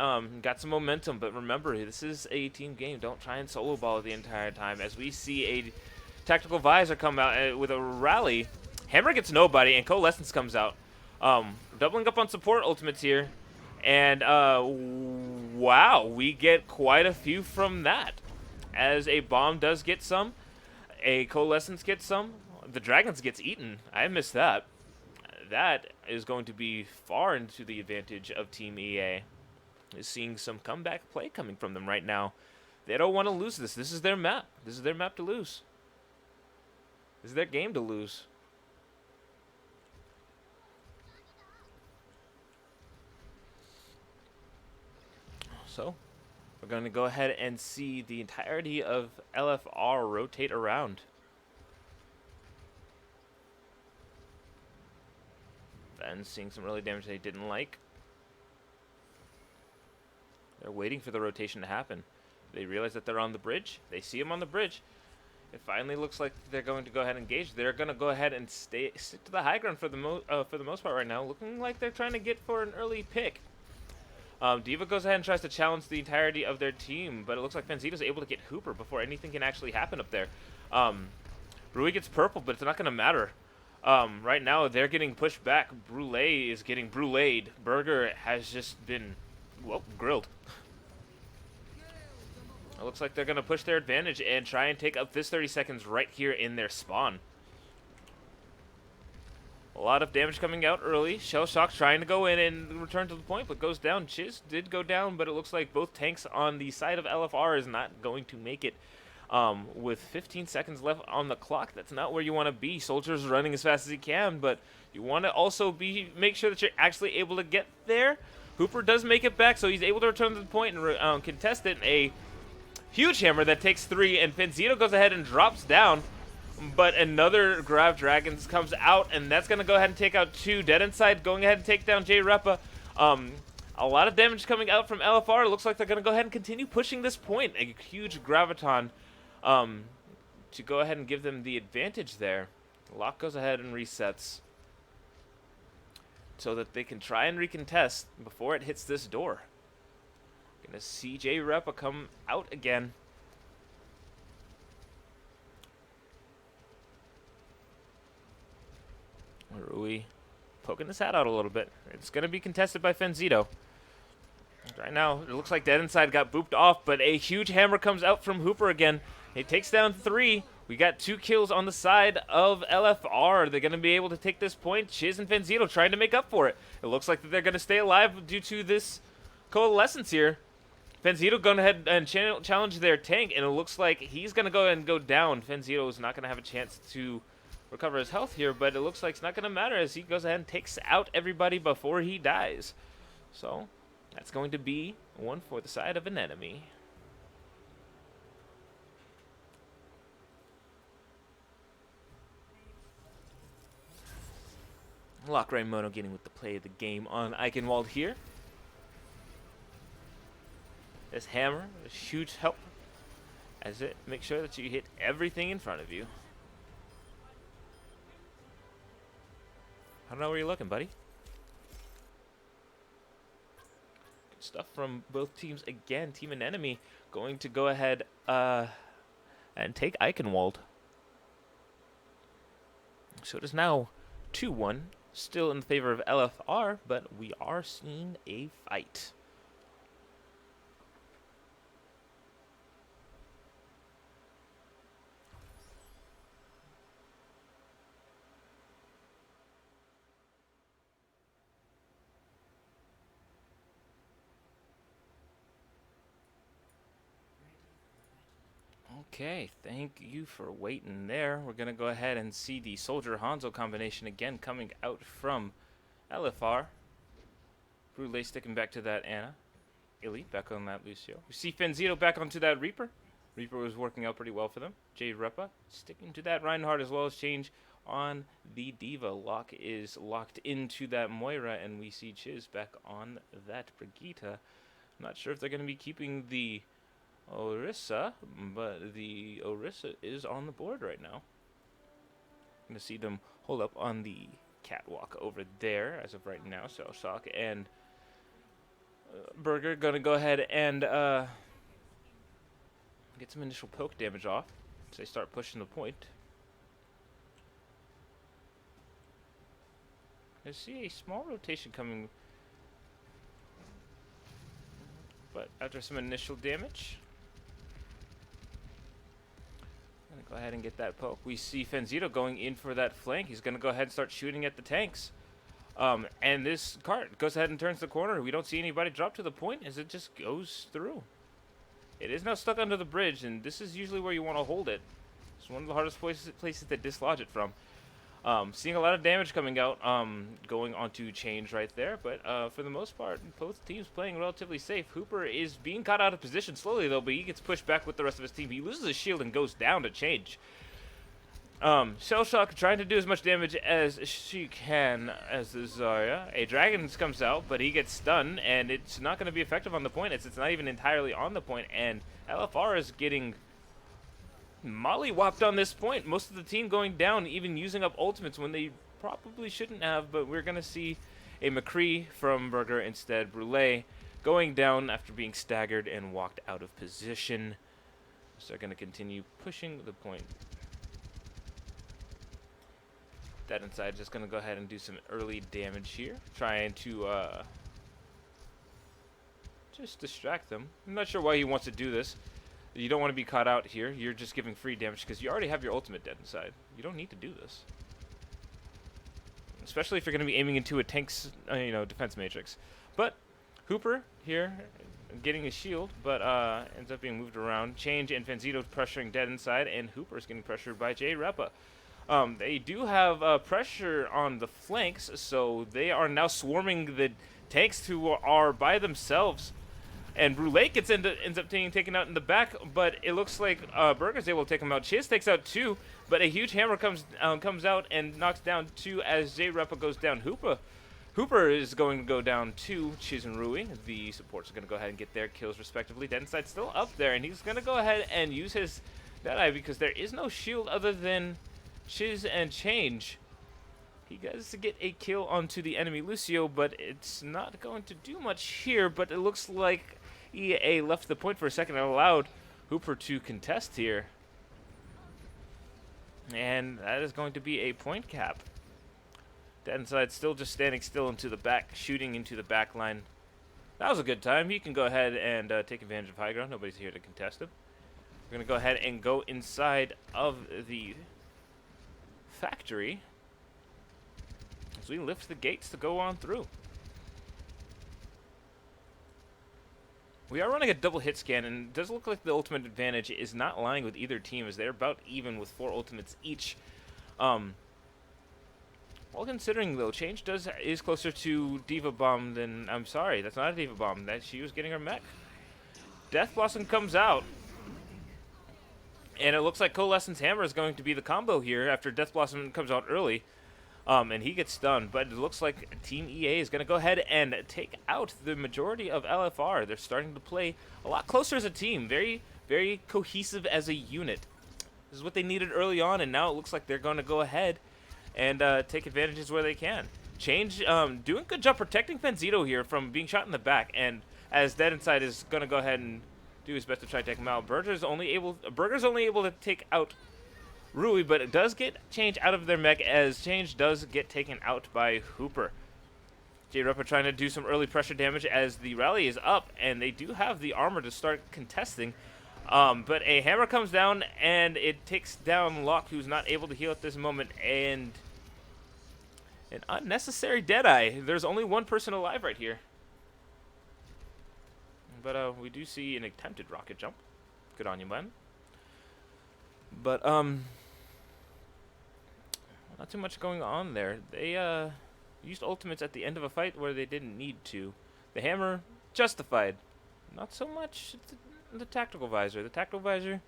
some momentum, but remember, this is a team game. Don't try and solo ball the entire time. As we see a Tactical Visor come out with a rally. Hammer gets nobody, and Coalescence comes out. Doubling up on support ultimates here. And, wow, we get quite a few from that. As a bomb does get some, a Coalescence gets some. The Dragons gets eaten. I missed that. That is going to be far into the advantage of Team EA. Is seeing some comeback play coming from them right now. They don't want to lose this. This is their map. This is their map to lose. This is their game to lose. So, we're going to go ahead and see the entirety of LFR rotate around. Then seeing some early damage they didn't like. They're waiting for the rotation to happen. They realize that they're on the bridge. They see him on the bridge. It finally looks like they're going to go ahead and engage. They're going to go ahead and stick to the high ground for the most part right now, looking like they're trying to get for an early pick. Diva goes ahead and tries to challenge the entirety of their team, but it looks like Fenzito's able to get Hooper before anything can actually happen up there. Rui gets purple, but it's not going to matter. Right now they're getting pushed back. Brule is getting bruleed. Burger has just been, well, grilled. It looks like they're going to push their advantage and try and take up this 30 seconds right here in their spawn. A lot of damage coming out early. Shell Shock trying to go in and return to the point, but goes down. Chiz did go down, but it looks like both tanks on the side of LFR is not going to make it. With 15 seconds left on the clock, that's not where you want to be. Soldier's running as fast as he can, but you want to also make sure that you're actually able to get there. Hooper does make it back, so he's able to return to the point and contest it. A huge hammer that takes 3, and Fenzito goes ahead and drops down. But another Grab Dragons comes out, and that's going to go ahead and take out 2. Dead Inside going ahead and take down J Repa. A lot of damage coming out from LFR. It looks like they're going to go ahead and continue pushing this point. A huge Graviton to go ahead and give them the advantage there. Lock goes ahead and resets so that they can try and recontest before it hits this door. Going to see J Repa come out again. Rui poking his hat out a little bit. It's going to be contested by Fenzito. Right now, it looks like Dead Inside got booped off, but a huge hammer comes out from Hooper again. He takes down 3. We got 2 kills on the side of LFR. They're going to be able to take this point. Chiz and Fenzito trying to make up for it. It looks like that they're going to stay alive due to this coalescence here. Fenzito going ahead and challenge their tank, and it looks like he's going to go ahead and go down. Fenzito is not going to have a chance to recover his health here, but it looks like it's not going to matter as he goes ahead and takes out everybody before he dies. So that's going to be one for the side of an enemy. Lock Mono getting with the play of the game on Eichenwald here. This hammer is huge help as it makes sure that you hit everything in front of you. I don't know where you're looking, buddy. Good stuff from both teams again. Team and Enemy going to go ahead and take Eichenwald. So it is now 2-1. Still in favor of LFR, but we are seeing a fight. Okay, thank you for waiting there. We're going to go ahead and see the Soldier Hanzo combination again coming out from LFR. Brule sticking back to that Anna. Elite back on that Lucio. We see Fenzito back onto that Reaper. Reaper was working out pretty well for them. J Repa sticking to that Reinhardt as well as change on the Diva. Lock is locked into that Moira, and we see Chiz back on that Brigitte. Not sure if they're going to be keeping the Orisa, but the Orisa is on the board right now. Gonna see them hold up on the catwalk over there as of right now. So Shock and Burger gonna go ahead and get some initial poke damage off as they start pushing the point. I see a small rotation coming, but after some initial damage, gonna go ahead and get that poke. We see Fenzito going in for that flank. He's gonna go ahead and start shooting at the tanks. And this cart goes ahead and turns the corner. We don't see anybody drop to the point as it just goes through. It is now stuck under the bridge, and this is usually where you want to hold it. It's one of the hardest places to dislodge it from. Seeing a lot of damage coming out, going onto change right there, but for the most part, both teams playing relatively safe. Hooper is being caught out of position slowly though, but he gets pushed back with the rest of his team. He loses his shield and goes down to change. Shell Shock trying to do as much damage as she can as the Zarya. A Dragon comes out, but he gets stunned, and it's not going to be effective on the point. It's not even entirely on the point, and LFR is getting mollywopped on this point. Most of the team going down, even using up ultimates when they probably shouldn't have, but we're going to see a McCree from Burger instead. Brule going down after being staggered and walked out of position. So they're going to continue pushing the point. That inside just going to go ahead and do some early damage here. Trying to just distract them. I'm not sure why he wants to do this. You don't want to be caught out here. You're just giving free damage because you already have your ultimate dead inside. You don't need to do this. Especially if you're going to be aiming into a tank's defense matrix. But Hooper here getting a shield, but ends up being moved around. Change and Fanzito pressuring dead inside, and Hooper is getting pressured by J-Repa. They do have pressure on the flanks, so they are now swarming the tanks who are by themselves. And Brule ends up being taken out in the back, but it looks like Burger's able to take him out. Chiz takes out 2, but a huge hammer comes out and knocks down 2 as J-Repa goes down. Hooper is going to go down 2, Chiz and Rui. The supports are going to go ahead and get their kills respectively. Dead Inside's still up there, and he's going to go ahead and use his Deadeye because there is no shield other than Chiz and Change. He gets to get a kill onto the enemy Lucio, but it's not going to do much here. But it looks like EA left the point for a second and allowed Hooper to contest here. And that is going to be a point cap. Dead Inside still just standing still into the back, shooting into the back line. That was a good time. He can go ahead and take advantage of high ground. Nobody's here to contest him. We're going to go ahead and go inside of the factory as we lift the gates to go on through. We are running a double hit scan, and it does look like the ultimate advantage is not lying with either team, as they're about even with 4 ultimates each. All considering, though, Change is closer to Diva Bomb than... I'm sorry, that's not a Diva Bomb. That she was getting her mech. Death Blossom comes out. And it looks like Coalescence Hammer is going to be the combo here after Death Blossom comes out early. And he gets stunned, but it looks like Team EA is going to go ahead and take out the majority of LFR. They're starting to play a lot closer as a team, very, very cohesive as a unit. This is what they needed early on, and now it looks like they're going to go ahead and take advantages where they can. Change doing a good job protecting Fanzito here from being shot in the back, and as Dead Inside is going to go ahead and do his best to try to take him out. Burger's only able to take out Rui, but it does get Change out of their mech as Change does get taken out by Hooper. J-Repa trying to do some early pressure damage as the rally is up, and they do have the armor to start contesting. But a hammer comes down, and it takes down Locke, who's not able to heal at this moment, and an unnecessary Deadeye. There's only one person alive right here. But we do see an attempted rocket jump. Good on you, man. But not too much going on there. They used ultimates at the end of a fight where they didn't need to. The hammer, justified. Not so much the tactical visor. The tactical visor,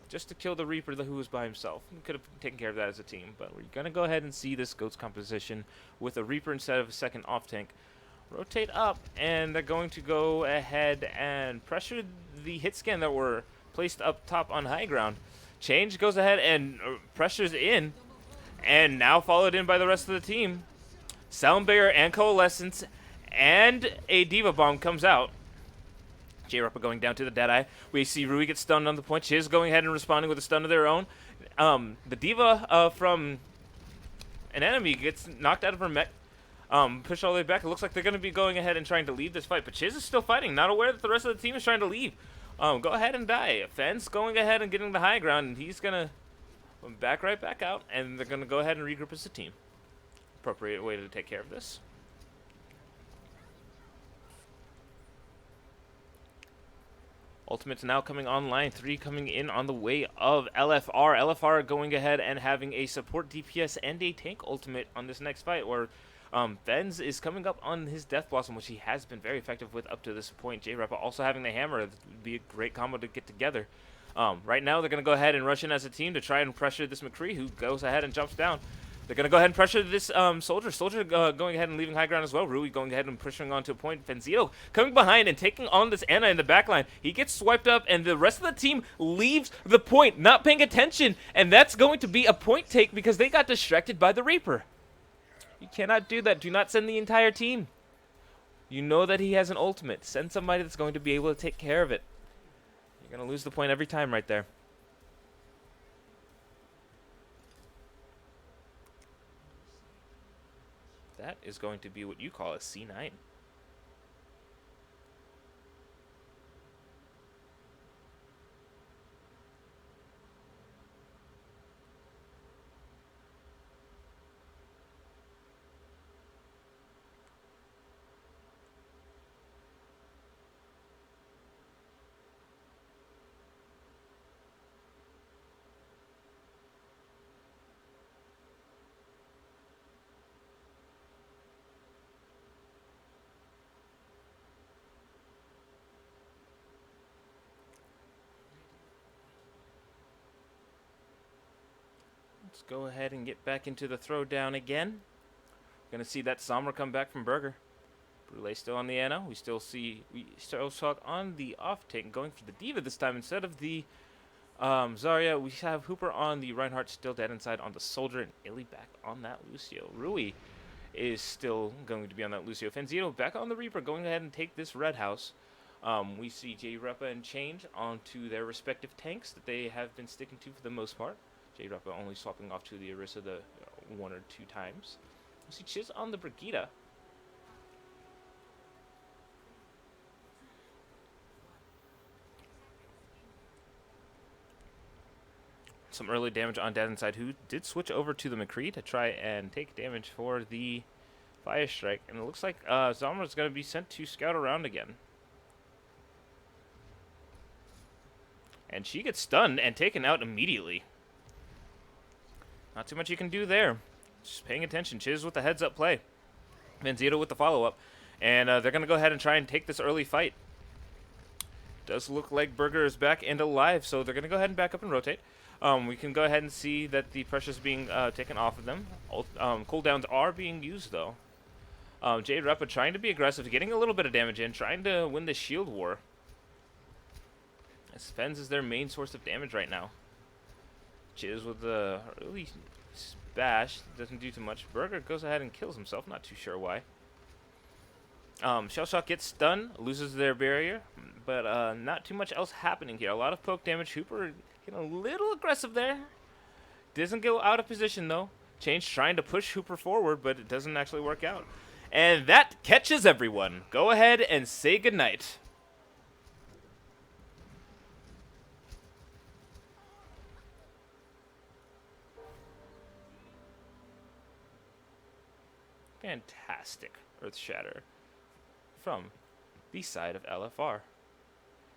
just to kill the Reaper who was by himself. We could have taken care of that as a team. But we're going to go ahead and see this Goat's composition with a Reaper instead of a second off-tank. Rotate up, and they're going to go ahead and pressure the hit scan that were placed up top on high ground. Change goes ahead and pressures in, and now followed in by the rest of the team. Soundbearer and Coalescence and a Diva Bomb comes out. J-Repa going down to the Deadeye. We see Rui get stunned on the point. Chiz going ahead and responding with a stun of their own. The Diva from an enemy gets knocked out of her mech. Push all the way back. It looks like they're going to be going ahead and trying to leave this fight. But Chiz is still fighting, not aware that the rest of the team is trying to leave. Go ahead and die. Fence going ahead and getting the high ground, and he's going to back right back out, and they're going to go ahead and regroup as a team. Appropriate way to take care of this. Ultimates now coming online. 3 coming in on the way of LFR. LFR going ahead and having a support DPS and a tank ultimate on this next fight, where Fenz is coming up on his Death Blossom, which he has been very effective with up to this point. J-Repa also having the hammer would be a great combo to get together. Right now, they're going to go ahead and rush in as a team to try and pressure this McCree, who goes ahead and jumps down. They're going to go ahead and pressure this Soldier. Soldier going ahead and leaving high ground as well. Rui going ahead and pushing onto a point. Fenzito coming behind and taking on this Ana in the backline. He gets swiped up, and the rest of the team leaves the point, not paying attention. And that's going to be a point take because they got distracted by the Reaper. You cannot do that. Do not send the entire team. You know that he has an ultimate. Send somebody that's going to be able to take care of it. You're going to lose the point every time right there. That is going to be what you call a C9. Let's go ahead and get back into the throwdown again. Gonna see that Somber come back from Burger. Brule still on the Anna. We still saw on the off tank going for the Diva this time instead of the Zarya. We have Hooper on the Reinhardt still dead inside on the Soldier, and Illy back on that Lucio. Rui is still going to be on that Lucio. Fenzito back on the Reaper, going ahead and take this Red House. We see J-Repa and Change onto their respective tanks that they have been sticking to for the most part. J-Repa only swapping off to the Orisa the 1 or 2 times. We see Chiz on the Brigitte. Some early damage on Dead Inside, who did switch over to the McCree to try and take damage for the Fire Strike. And it looks like Zomra's going to be sent to scout around again. And she gets stunned and taken out immediately. Not too much you can do there. Just paying attention. Chiz with the heads-up play. Venzito with the follow-up. And they're going to go ahead and try and take this early fight. Does look like Burger is back and alive, so they're going to go ahead and back up and rotate. We can go ahead and see that the pressure is being taken off of them. Cooldowns are being used, though. J-Repa trying to be aggressive, getting a little bit of damage in, trying to win the shield war. As Fens is their main source of damage right now. Chiz with the early bash, doesn't do too much. Burger goes ahead and kills himself, not too sure why. Shellshock gets stunned, loses their barrier, but not too much else happening here. A lot of poke damage. Hooper getting a little aggressive there. Doesn't go out of position, though. Change trying to push Hooper forward, but it doesn't actually work out. And that catches everyone. Go ahead and say goodnight. Fantastic Earth Shatter from the side of LFR.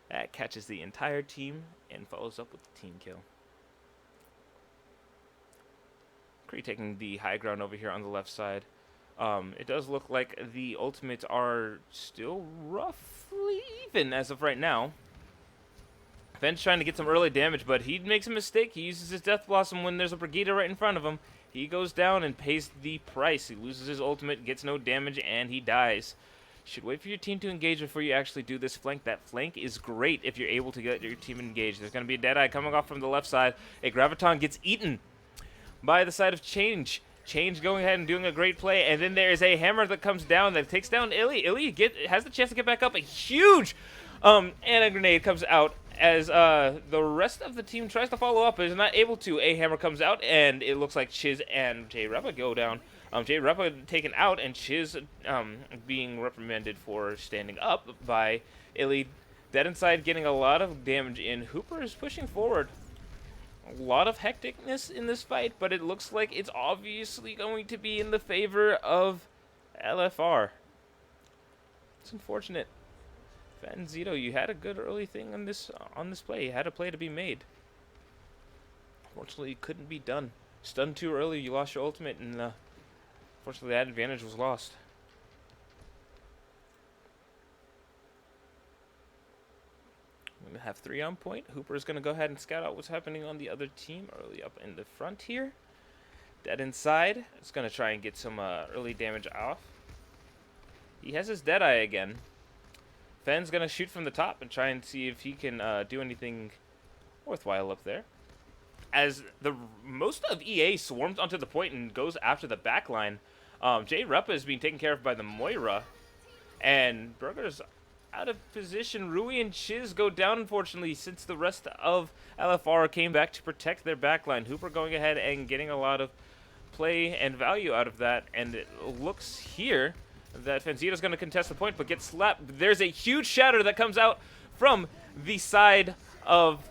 That catches the entire team and follows up with the team kill. Kree taking the high ground over here on the left side. It does look like the ultimates are still roughly even as of right now. Fenn's trying to get some early damage, but he makes a mistake. He uses his Death Blossom when there's a Brigitte right in front of him. He goes down and pays the price. He loses his ultimate, gets no damage, and he dies. You should wait for your team to engage before you actually do this flank. That flank is great if you're able to get your team engaged. There's going to be a Deadeye coming off from the left side. A Graviton gets eaten by the side of Change. Change going ahead and doing a great play. And then there is a hammer that comes down that takes down Illy. Illy has the chance to get back up. A huge and a grenade comes out as the rest of the team tries to follow up, but is not able to. A hammer comes out, and it looks like Chiz and J-Repa go down. J-Repa taken out, and Chiz being reprimanded for standing up by Illy. Dead Inside getting a lot of damage in. Hooper is pushing forward. A lot of hecticness in this fight, but it looks like it's obviously going to be in the favor of LFR. It's unfortunate. Fenzito, you had a good early thing on this play. You had a play to be made. Unfortunately, it couldn't be done. Stunned too early, you lost your ultimate, and unfortunately that advantage was lost. I'm going to have 3 on point. Hooper is going to go ahead and scout out what's happening on the other team early up in the front here. Dead Inside is going to try and get some early damage off. He has his Deadeye again. Fenn's going to shoot from the top and try and see if he can do anything worthwhile up there. As the most of EA swarms onto the point and goes after the backline, J-Repa is being taken care of by the Moira. And Burger's out of position. Rui and Chiz go down, unfortunately, since the rest of LFR came back to protect their backline. Hooper going ahead and getting a lot of play and value out of that, and it looks here that Fenzito's going to contest the point, but gets slapped. There's a huge shatter that comes out from the side of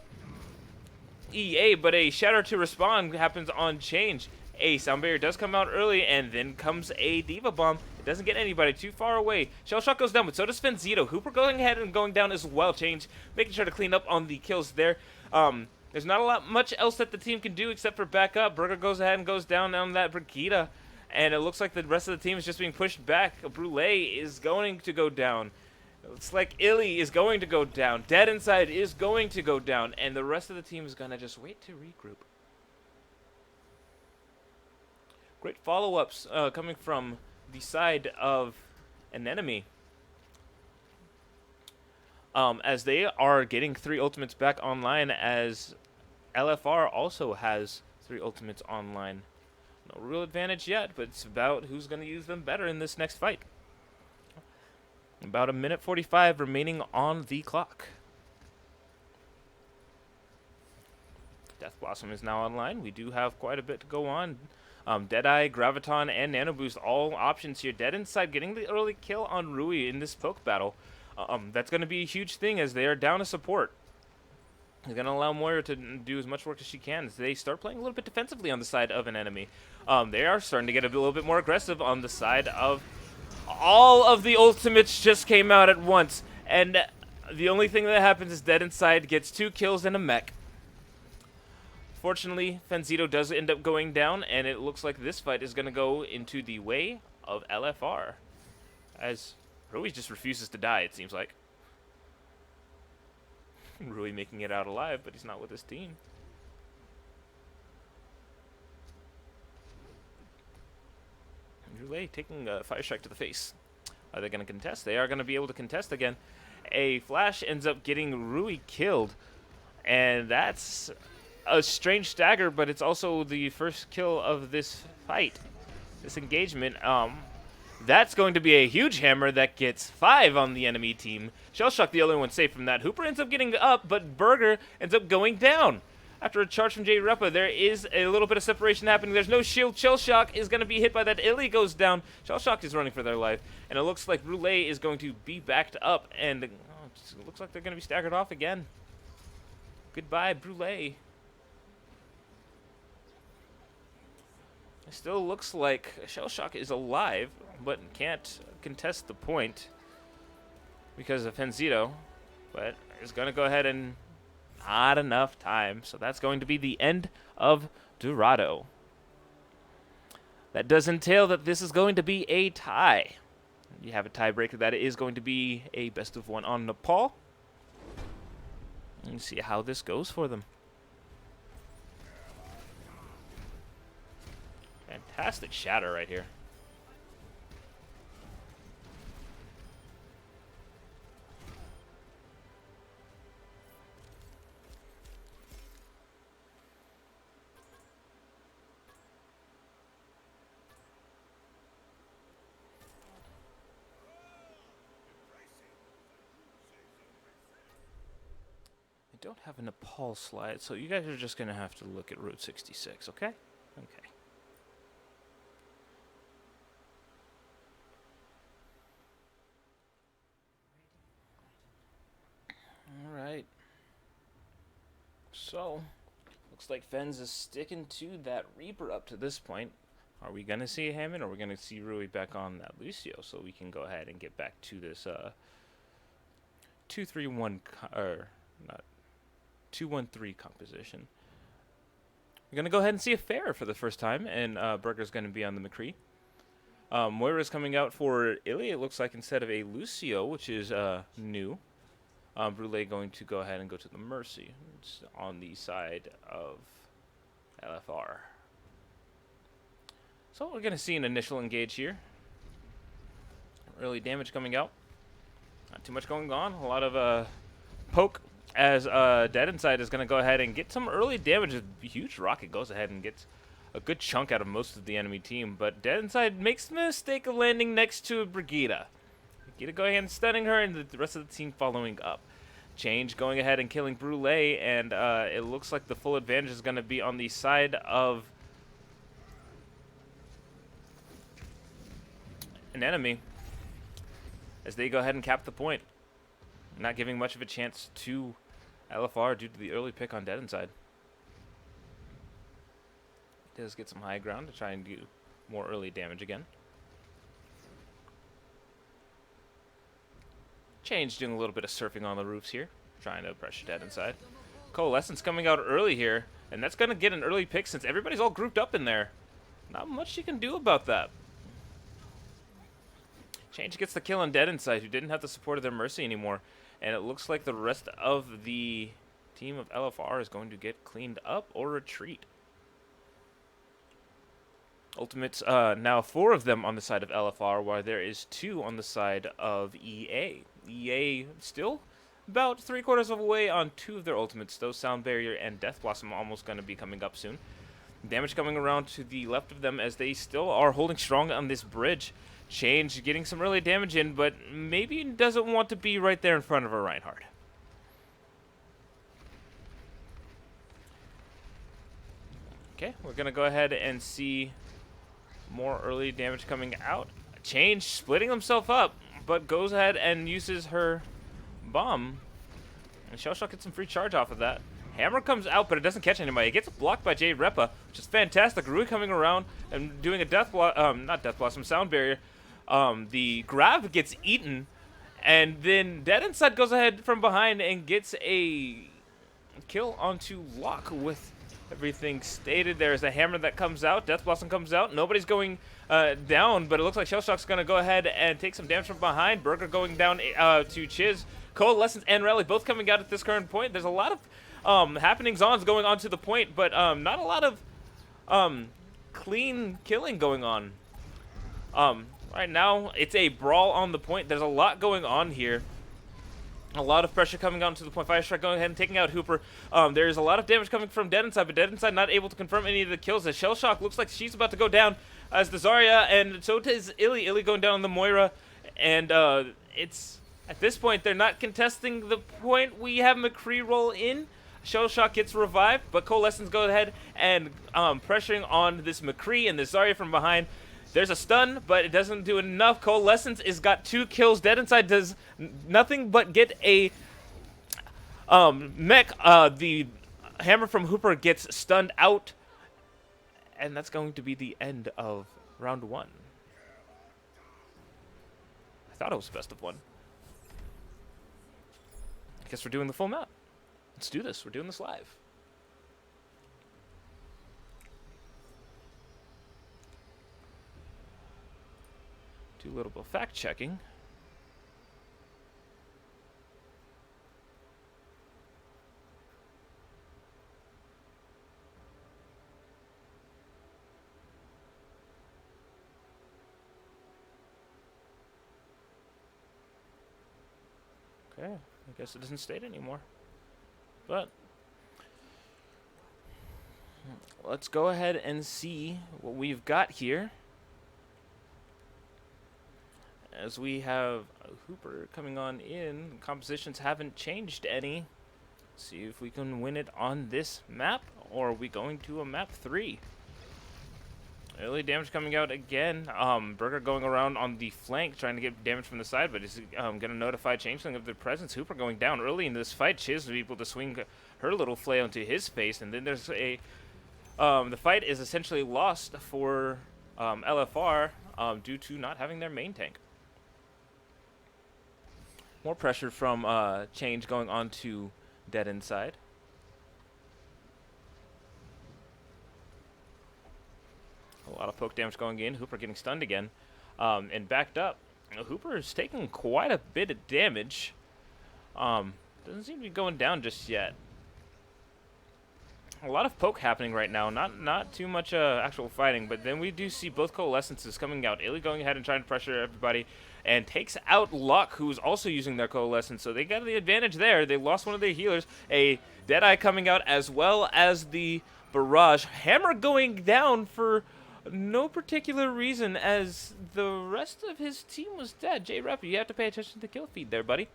EA, but a shatter to respond happens on Change. A sound barrier does come out early, and then comes a Diva Bomb. It doesn't get anybody too far away. Shellshock goes down, but so does Fenzito. Hooper going ahead and going down as well. Change making sure to clean up on the kills there. There's not a lot much else that the team can do except for back up. Burger goes ahead and goes down on that Brigida, and it looks like the rest of the team is just being pushed back. Brule is going to go down. It looks like Illy is going to go down. Dead Inside is going to go down, and the rest of the team is going to just wait to regroup. Great follow-ups coming from the side of an enemy. As they are getting 3 ultimates back online, as LFR also has 3 ultimates online. No real advantage yet, but it's about who's going to use them better in this next fight. About a minute 45 remaining on the clock. Death Blossom is now online. We do have quite a bit to go on. Deadeye, Graviton, and Nano Boost, all options here. Dead Inside getting the early kill on Rui in this poke battle. That's going to be a huge thing as they are down a support. They're going to allow Moira to do as much work as she can as they start playing a little bit defensively on the side of an enemy. They are starting to get a little bit more aggressive on the side of... All of the ultimates just came out at once, and the only thing that happens is Dead Inside gets 2 kills and a mech. Fortunately, Fenzito does end up going down, and it looks like this fight is going to go into the way of LFR, as Rui just refuses to die, it seems like. Rui making it out alive, but he's not with his team. Rui taking a fire strike to the face. Are they going to contest? They are going to be able to contest again. A flash ends up getting Rui killed, and that's a strange stagger, but it's also the first kill of this fight, this engagement. That's going to be a huge hammer that gets 5 on the enemy team. Shellshock the only one safe from that. Hooper ends up getting up, but Burger ends up going down. After a charge from J Repa, there is a little bit of separation happening. There's no shield. Shellshock is going to be hit by that. Illy goes down. Shellshock is running for their life, and it looks like Brule is going to be backed up, and it looks like they're going to be staggered off again. Goodbye, Brule. It still looks like Shellshock is alive, but can't contest the point because of Fenzito, but is going to go ahead and not enough time. So that's going to be the end of Dorado. That does entail that this is going to be a tie. You have a tiebreaker that is going to be a best of 1 on Nepal. And see how this goes for them. Fantastic shatter right here. I don't have a Nepal slide, so you guys are just going to have to look at Route 66, okay? Okay. Alright. So, looks like Fenz is sticking to that Reaper up to this point. Are we going to see Hammond, or are we going to see Rui back on that Lucio so we can go ahead and get back to this 2-3-1, or not 2-1-3 composition? We're going to go ahead and see a fair for the first time, and Burger's going to be on the McCree. Moira's coming out for Illy, it looks like, instead of a Lucio, which is new. Brule going to go ahead and go to the Mercy. It's on the side of LFR. So we're going to see an initial engage here. Early damage coming out. Not too much going on. A lot of poke as Dead Inside is going to go ahead and get some early damage. A huge rocket goes ahead and gets a good chunk out of most of the enemy team. But Dead Inside makes the mistake of landing next to Brigida. Brigida going ahead and stunning her, and the rest of the team following up. Change going ahead and killing Brule, and it looks like the full advantage is going to be on the side of an enemy as they go ahead and cap the point. Not giving much of a chance to LFR due to the early pick on Dead Inside. Does get some high ground to try and do more early damage again. Change doing a little bit of surfing on the roofs here, trying to pressure Dead Inside. Coalescence coming out early here, and that's going to get an early pick since everybody's all grouped up in there. Not much you can do about that. Change gets the kill on Dead Inside, who didn't have the support of their Mercy anymore. And it looks like the rest of the team of LFR is going to get cleaned up or retreat. Ultimates, now 4 of them on the side of LFR, while there is 2 on the side of EA. EA still about 3/4 of the way on 2 of their ultimates, though Sound Barrier and Death Blossom almost going to be coming up soon. Damage coming around to the left of them as they still are holding strong on this bridge. Change getting some early damage in, but maybe doesn't want to be right there in front of a Reinhardt. Okay, we're going to go ahead and see more early damage coming out. Change splitting himself up, but goes ahead and uses her bomb. And Shellshock gets some free charge off of that. Hammer comes out, but it doesn't catch anybody. It gets blocked by Jade Repa, which is fantastic. Rui coming around and doing a not Death Blossom, Sound Barrier. The grab gets eaten, and then Dead Inside goes ahead from behind and gets a kill onto Locke with everything stated. There's a hammer that comes out. Death Blossom comes out. Nobody's going down, but it looks like Shellshock's going to go ahead and take some damage from behind. Burger going down to Chiz. Coalescence and Rally both coming out at this current point. There's a lot of happenings-ons going on to the point, but not a lot of clean killing going on. Right now, it's a brawl on the point. There's a lot going on here. A lot of pressure coming out to the point. Fire Strike going ahead and taking out Hooper. There's a lot of damage coming from Dead Inside, but Dead Inside not able to confirm any of the kills. As Shellshock looks like she's about to go down as the Zarya, and so is Illy. Illy going down on the Moira, and it's at this point they're not contesting the point. We have McCree roll in. Shellshock gets revived, but Coalescence go ahead and pressuring on this McCree and this Zarya from behind. There's a stun, but it doesn't do enough. Coalescence has got 2 kills. Dead Inside does nothing but get a mech. The hammer from Hooper gets stunned out, and that's going to be the end of round 1. I thought it was best of 1. I guess we're doing the full map. Let's do this. We're doing this live. Do a little bit of fact checking. Okay, I guess it doesn't state anymore. But let's go ahead and see what we've got here. As we have Hooper coming on in, compositions haven't changed any. See if we can win it on this map, or are we going to a map 3? Early damage coming out again. Burger going around on the flank, trying to get damage from the side, but is going to notify Changeling of their presence. Hooper going down early in this fight. Chiz was able to swing her little flail into his face, and then there's a... the fight is essentially lost for LFR due to not having their main tank. More pressure from Change going on to Dead Inside. A lot of poke damage going in. Hooper getting stunned again. And backed up. Hooper is taking quite a bit of damage. Doesn't seem to be going down just yet. A lot of poke happening right now. Not too much actual fighting, but then we do see both Coalescences coming out. Illy going ahead and trying to pressure everybody, and takes out Luck, who's also using their Coalescence. So they got the advantage there. They lost one of their healers. A Deadeye coming out, as well as the Barrage. Hammer going down for no particular reason, as the rest of his team was dead. J Rep, you have to pay attention to the kill feed there, buddy.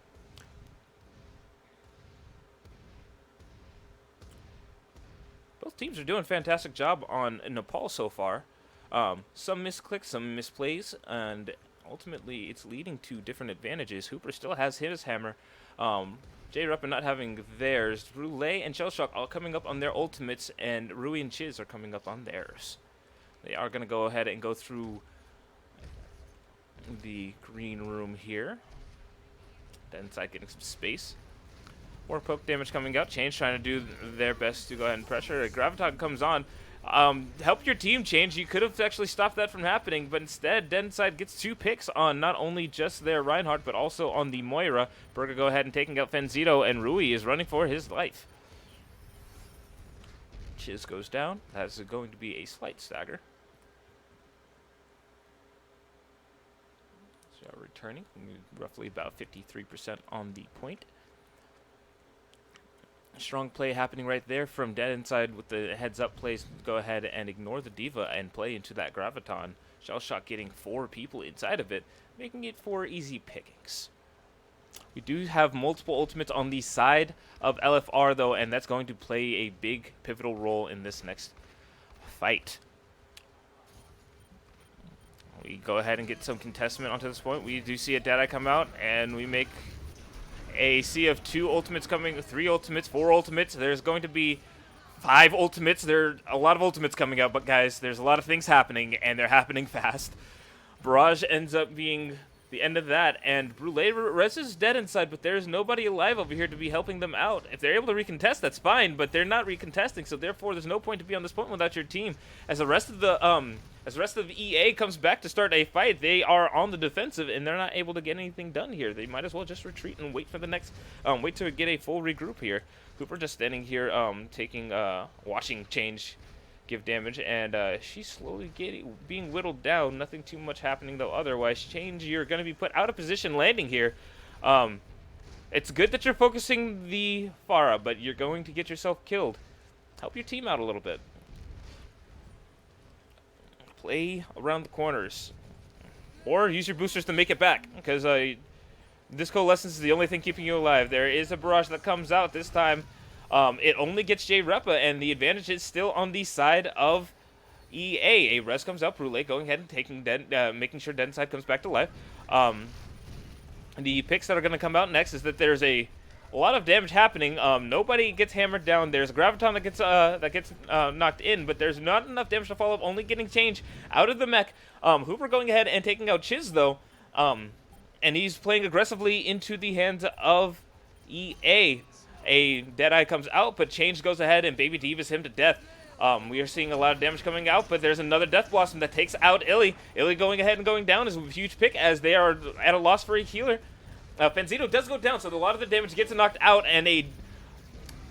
Both teams are doing a fantastic job on Nepal so far. Some misclicks, some misplays, and ultimately it's leading to different advantages. Hooper still has his hammer. J-Rep not having theirs. Roulette and Shellshock all coming up on their ultimates, and Rui and Chiz are coming up on theirs. They are going to go ahead and go through the green room here. Inside getting some space. More poke damage coming out. Change trying to do their best to go ahead and pressure. A Graviton comes on. Help your team, Change. You could have actually stopped that from happening, but instead, Inside gets 2 picks on not only just their Reinhardt, but also on the Moira. Burger go ahead and taking out Fenzito, and Rui is running for his life. Chiz goes down. That's going to be a slight stagger. Returning, roughly about 53% on the point. Strong play happening right there from Dead Inside with the heads up plays. Go ahead and ignore the Diva and play into that Graviton. Shellshock getting 4 people inside of it, making it 4 easy pickings. We do have multiple ultimates on the side of LFR though, and that's going to play a big pivotal role in this next fight. We go ahead and get some contestment onto this point. We do see a Deadeye come out, and we make a sea of 2 ultimates coming, 3 ultimates, 4 ultimates. There's going to be 5 ultimates. There are a lot of ultimates coming out, but guys, there's a lot of things happening, and they're happening fast. Barrage ends up being the end of that, and Brûlé reses Dead Inside, but there's nobody alive over here to be helping them out. If they're able to recontest, that's fine, but they're not recontesting, so therefore there's no point to be on this point without your team. As the rest of the EA comes back to start a fight, they are on the defensive, and they're not able to get anything done here. They might as well just retreat and wait for the next, wait to get a full regroup here. Cooper just standing here, taking, watching Change give damage, and she's slowly being whittled down. Nothing too much happening though otherwise. Change, you're going to be put out of position landing here. It's good that you're focusing the Pharah, but you're going to get yourself killed. Help your team out a little bit. Play around the corners, or use your boosters to make it back, because this coalescence is the only thing keeping you alive. There is a barrage that comes out this time. It only gets J-Repa, and the advantage is still on the side of EA. A res comes out, Brûlé going ahead and taking making sure Dead Inside comes back to life. The picks that are going to come out next is that there's a lot of damage happening. Nobody gets hammered down. There's a Graviton that gets knocked in, but there's not enough damage to follow up. Only getting Change out of the mech. Hooper going ahead and taking out Chiz though, and he's playing aggressively into the hands of EA. A Deadeye comes out, but Change goes ahead and Baby Divas him to death. We are seeing a lot of damage coming out, but there's another Death Blossom that takes out Illy. Illy going ahead and going down is a huge pick as they are at a loss for a healer. Fenzito does go down, so a lot of the damage gets knocked out, and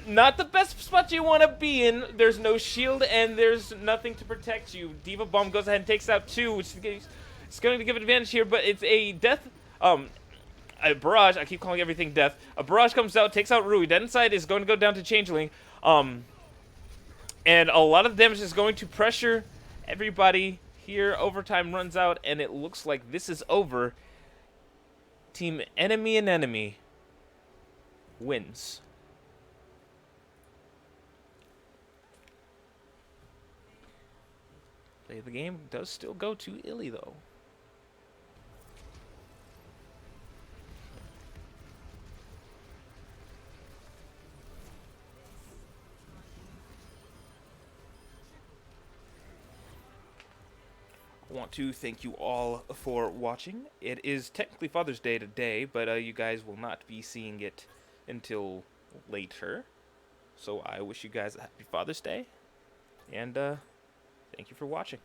not the best spot you want to be in. There's no shield, and there's nothing to protect you. Diva Bomb goes ahead and takes out 2, which is going to give advantage here, but it's a death... a barrage, I keep calling everything death. A barrage comes out, takes out Rui. Dead Inside is going to go down to Changeling. And a lot of damage is going to pressure everybody here. Overtime runs out, and it looks like this is over. Team Enemy Anemone wins. Play of the game does still go to Illy, though. I want to thank you all for watching. It is technically Father's Day today, but you guys will not be seeing it until later. So I wish you guys a happy Father's Day, and thank you for watching.